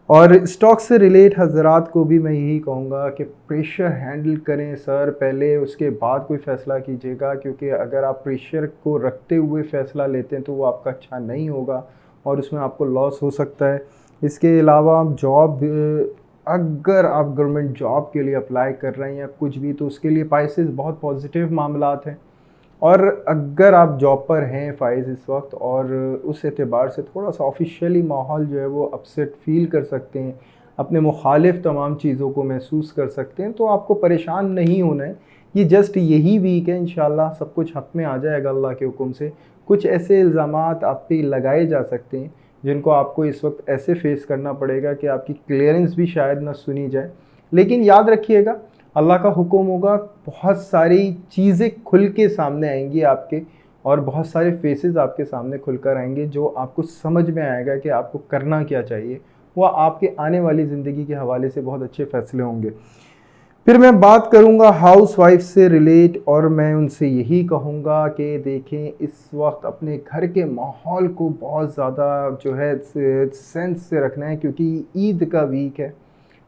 और स्टॉक से रिलेट हज़रात को भी मैं यही कहूँगा कि प्रेशर हैंडल करें सर पहले, उसके बाद कोई फ़ैसला कीजिएगा, क्योंकि अगर आप प्रेशर को रखते हुए फ़ैसला लेते हैं तो वो आपका अच्छा नहीं होगा और उसमें आपको लॉस हो सकता है। इसके अलावा अगर आप गवर्नमेंट जॉब के लिए अप्लाई कर रहे हैं या कुछ भी, तो उसके लिए पाइसेस बहुत पॉजिटिव मामलात हैं। और अगर आप जॉब पर हैं फ़ाइज़ इस वक्त, और उस एतबार से थोड़ा सा ऑफिशियली माहौल जो है वो अपसेट फ़ील कर सकते हैं, अपने मुखालिफ तमाम चीज़ों को महसूस कर सकते हैं, तो आपको परेशान नहीं होना है। ये जस्ट यही वीक है, इंशाल्लाह सब कुछ हक़ में आ जाएगा अल्लाह के हुक्म से। कुछ ऐसे इल्ज़ामात आप पे लगाए जा सकते हैं जिनको आपको इस वक्त ऐसे फ़ेस करना पड़ेगा कि आपकी क्लियरेंस भी शायद ना सुनी जाए। लेकिन याद रखिएगा, अल्लाह का हुक्म होगा, बहुत सारी चीज़ें खुल के सामने आएंगी आपके, और बहुत सारे फेसेस आपके सामने खुलकर आएंगे जो आपको समझ में आएगा कि आपको करना क्या चाहिए। वह आपके आने वाली ज़िंदगी के हवाले से बहुत अच्छे फ़ैसले होंगे। फिर मैं बात करूंगा हाउस वाइफ से रिलेट, और मैं उनसे यही कहूँगा कि देखें, इस वक्त अपने घर के माहौल को बहुत ज़्यादा जो है सेंस से रखना है, क्योंकि ईद का वीक है।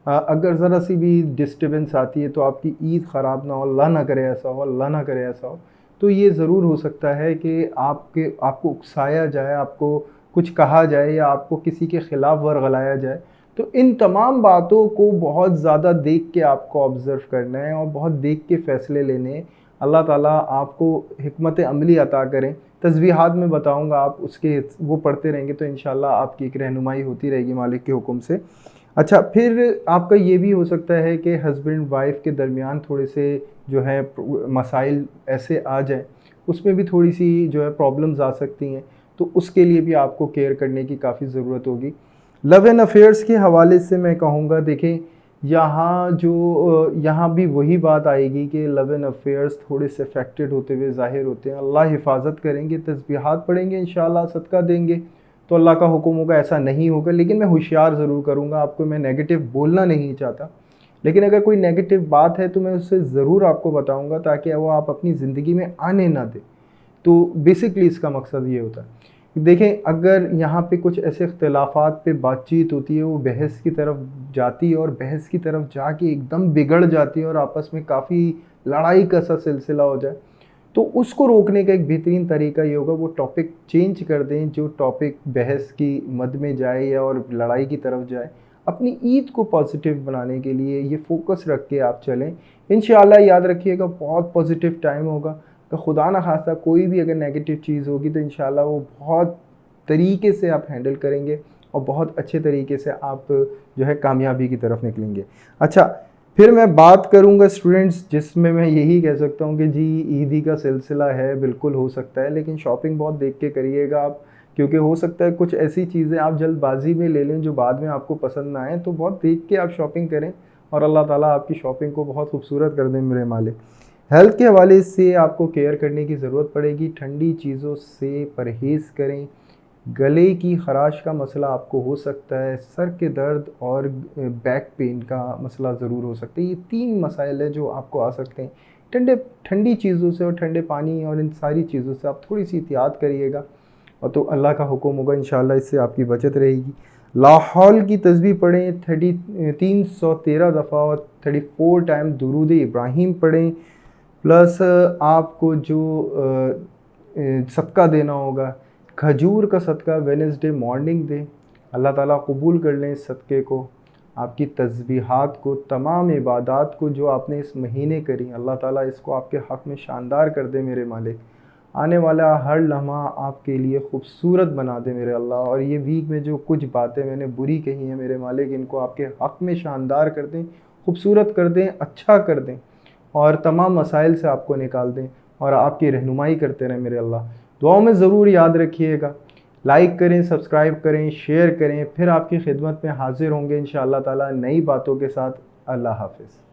अगर ज़रा सी भी डिस्टर्बेंस आती है तो आपकी ईद ख़राब ना हो, अल्लाह ना करे ऐसा हो, अल्लाह ना करे ऐसा हो। तो ये ज़रूर हो सकता है कि आपको उकसाया जाए, आपको कुछ कहा जाए, या आपको किसी के ख़िलाफ़ वर्गलाया जाए। तो इन तमाम बातों को बहुत ज़्यादा देख के आपको ऑब्ज़र्व करना है और बहुत देख के फ़ैसले लेने हैं। अल्लाह ताला आपको हिकमत अमली अता करें। तस्बीहात में बताऊँगा, आप उसके वो पढ़ते रहेंगे तो इंशाल्लाह आपकी एक रहनुमाई होती रहेगी मालिक के हुक्म से। अच्छा, फिर आपका ये भी हो सकता है कि हस्बैंड वाइफ के दरमियान थोड़े से जो है मसाइल ऐसे आ जाएँ, उसमें भी थोड़ी सी जो है प्रॉब्लम्स आ सकती हैं, तो उसके लिए भी आपको केयर करने की काफ़ी ज़रूरत होगी। लव एंड अफेयर्स के हवाले से मैं कहूँगा, देखें यहाँ भी वही बात आएगी कि लव एंड अफेयर्स थोड़े से अफेक्टेड होते हुए ज़ाहिर होते हैं। अल्लाह हिफाजत करेंगे, तस्बीहात पढ़ेंगे, इंशाल्लाह सदका देंगे, तो अल्लाह का हुक्म होगा ऐसा नहीं होगा, लेकिन मैं होशियार ज़रूर करूँगा, आपको मैं नेगेटिव बोलना नहीं चाहता। लेकिन अगर कोई नेगेटिव बात है तो मैं उससे ज़रूर आपको बताऊँगा, ताकि वो आप अपनी ज़िंदगी में आने ना दें। तो बेसिकली इसका मकसद ये होता है। देखें, अगर यहाँ पे कुछ ऐसे इख्तिलाफ़ात पे बातचीत होती है, वो बहस की तरफ जाती है और बहस की तरफ जाके एकदम बिगड़ जाती है और आपस में काफ़ी लड़ाई का सा सिलसिला हो जाए, तो उसको रोकने का एक बेहतरीन तरीका ये होगा, वो टॉपिक चेंज कर दें, जो टॉपिक बहस की मद में जाए या और लड़ाई की तरफ जाए। अपनी ईद को पॉजिटिव बनाने के लिए ये फ़ोकस रख के आप चलें। इंशाअल्लाह याद रखिएगा, बहुत पॉजिटिव टाइम होगा। तो खुदा ना खास्ता कोई भी अगर नेगेटिव चीज़ होगी तो इंशाअल्लाह वो बहुत तरीके से आप हैंडल करेंगे और बहुत अच्छे तरीके से आप जो है कामयाबी की तरफ निकलेंगे। अच्छा, फिर मैं बात करूंगा स्टूडेंट्स, जिसमें मैं यही कह सकता हूं कि जी ईदी का सिलसिला है, बिल्कुल हो सकता है, लेकिन शॉपिंग बहुत देख के करिएगा आप, क्योंकि हो सकता है कुछ ऐसी चीज़ें आप जल्दबाजी में ले लें जो बाद में आपको पसंद ना आए। तो बहुत देख के आप शॉपिंग करें और अल्लाह ताला आपकी शॉपिंग को बहुत खूबसूरत कर दें मेरे मालिक। हेल्थ के हवाले से आपको केयर करने की ज़रूरत पड़ेगी, ठंडी चीज़ों से परहेज़ करें। गले की खराश का मसला आपको हो सकता है, सर के दर्द और बैक पेन का मसला ज़रूर हो सकता है। ये 3 मसाइल हैं जो आपको आ सकते हैं। ठंडी चीज़ों से और ठंडे पानी और इन सारी चीज़ों से आप थोड़ी सी एहतियात करिएगा, और तो अल्लाह का हुक्म होगा इंशाअल्लाह इससे आपकी बचत रहेगी। लाहौल की तस्बीह पढ़ें 313 दफ़ा और 34 टाइम दुरूद इब्राहिम पढ़ें। प्लस आपको जो सदका देना होगा, खजूर का सदका वेडनेसडे मॉर्निंग दें। अल्लाह ताला कबूल कर लें इस सदक़े को, आपकी तस्बीहात को, तमाम इबादात को जो आपने इस महीने करी, अल्लाह ताला इसको आपके हक़ में शानदार कर दे मेरे मालिक। आने वाला हर लम्हा आपके लिए खूबसूरत बना दे मेरे अल्लाह। और ये वीक में जो कुछ बातें मैंने बुरी कही हैं मेरे मालिक, इनको आपके हक़ में शानदार कर दें, खूबसूरत कर दें, अच्छा कर दें और तमाम मसाइल से आपको निकाल दें और आपकी रहनुमाई करते रहें मेरे अल्लाह। दुआओं में ज़रूर याद रखिएगा। लाइक करें, सब्सक्राइब करें, शेयर करें। फिर आपकी खिदमत में हाज़िर होंगे इंशाअल्लाह ताला नई बातों के साथ। अल्लाह हाफ़िज़।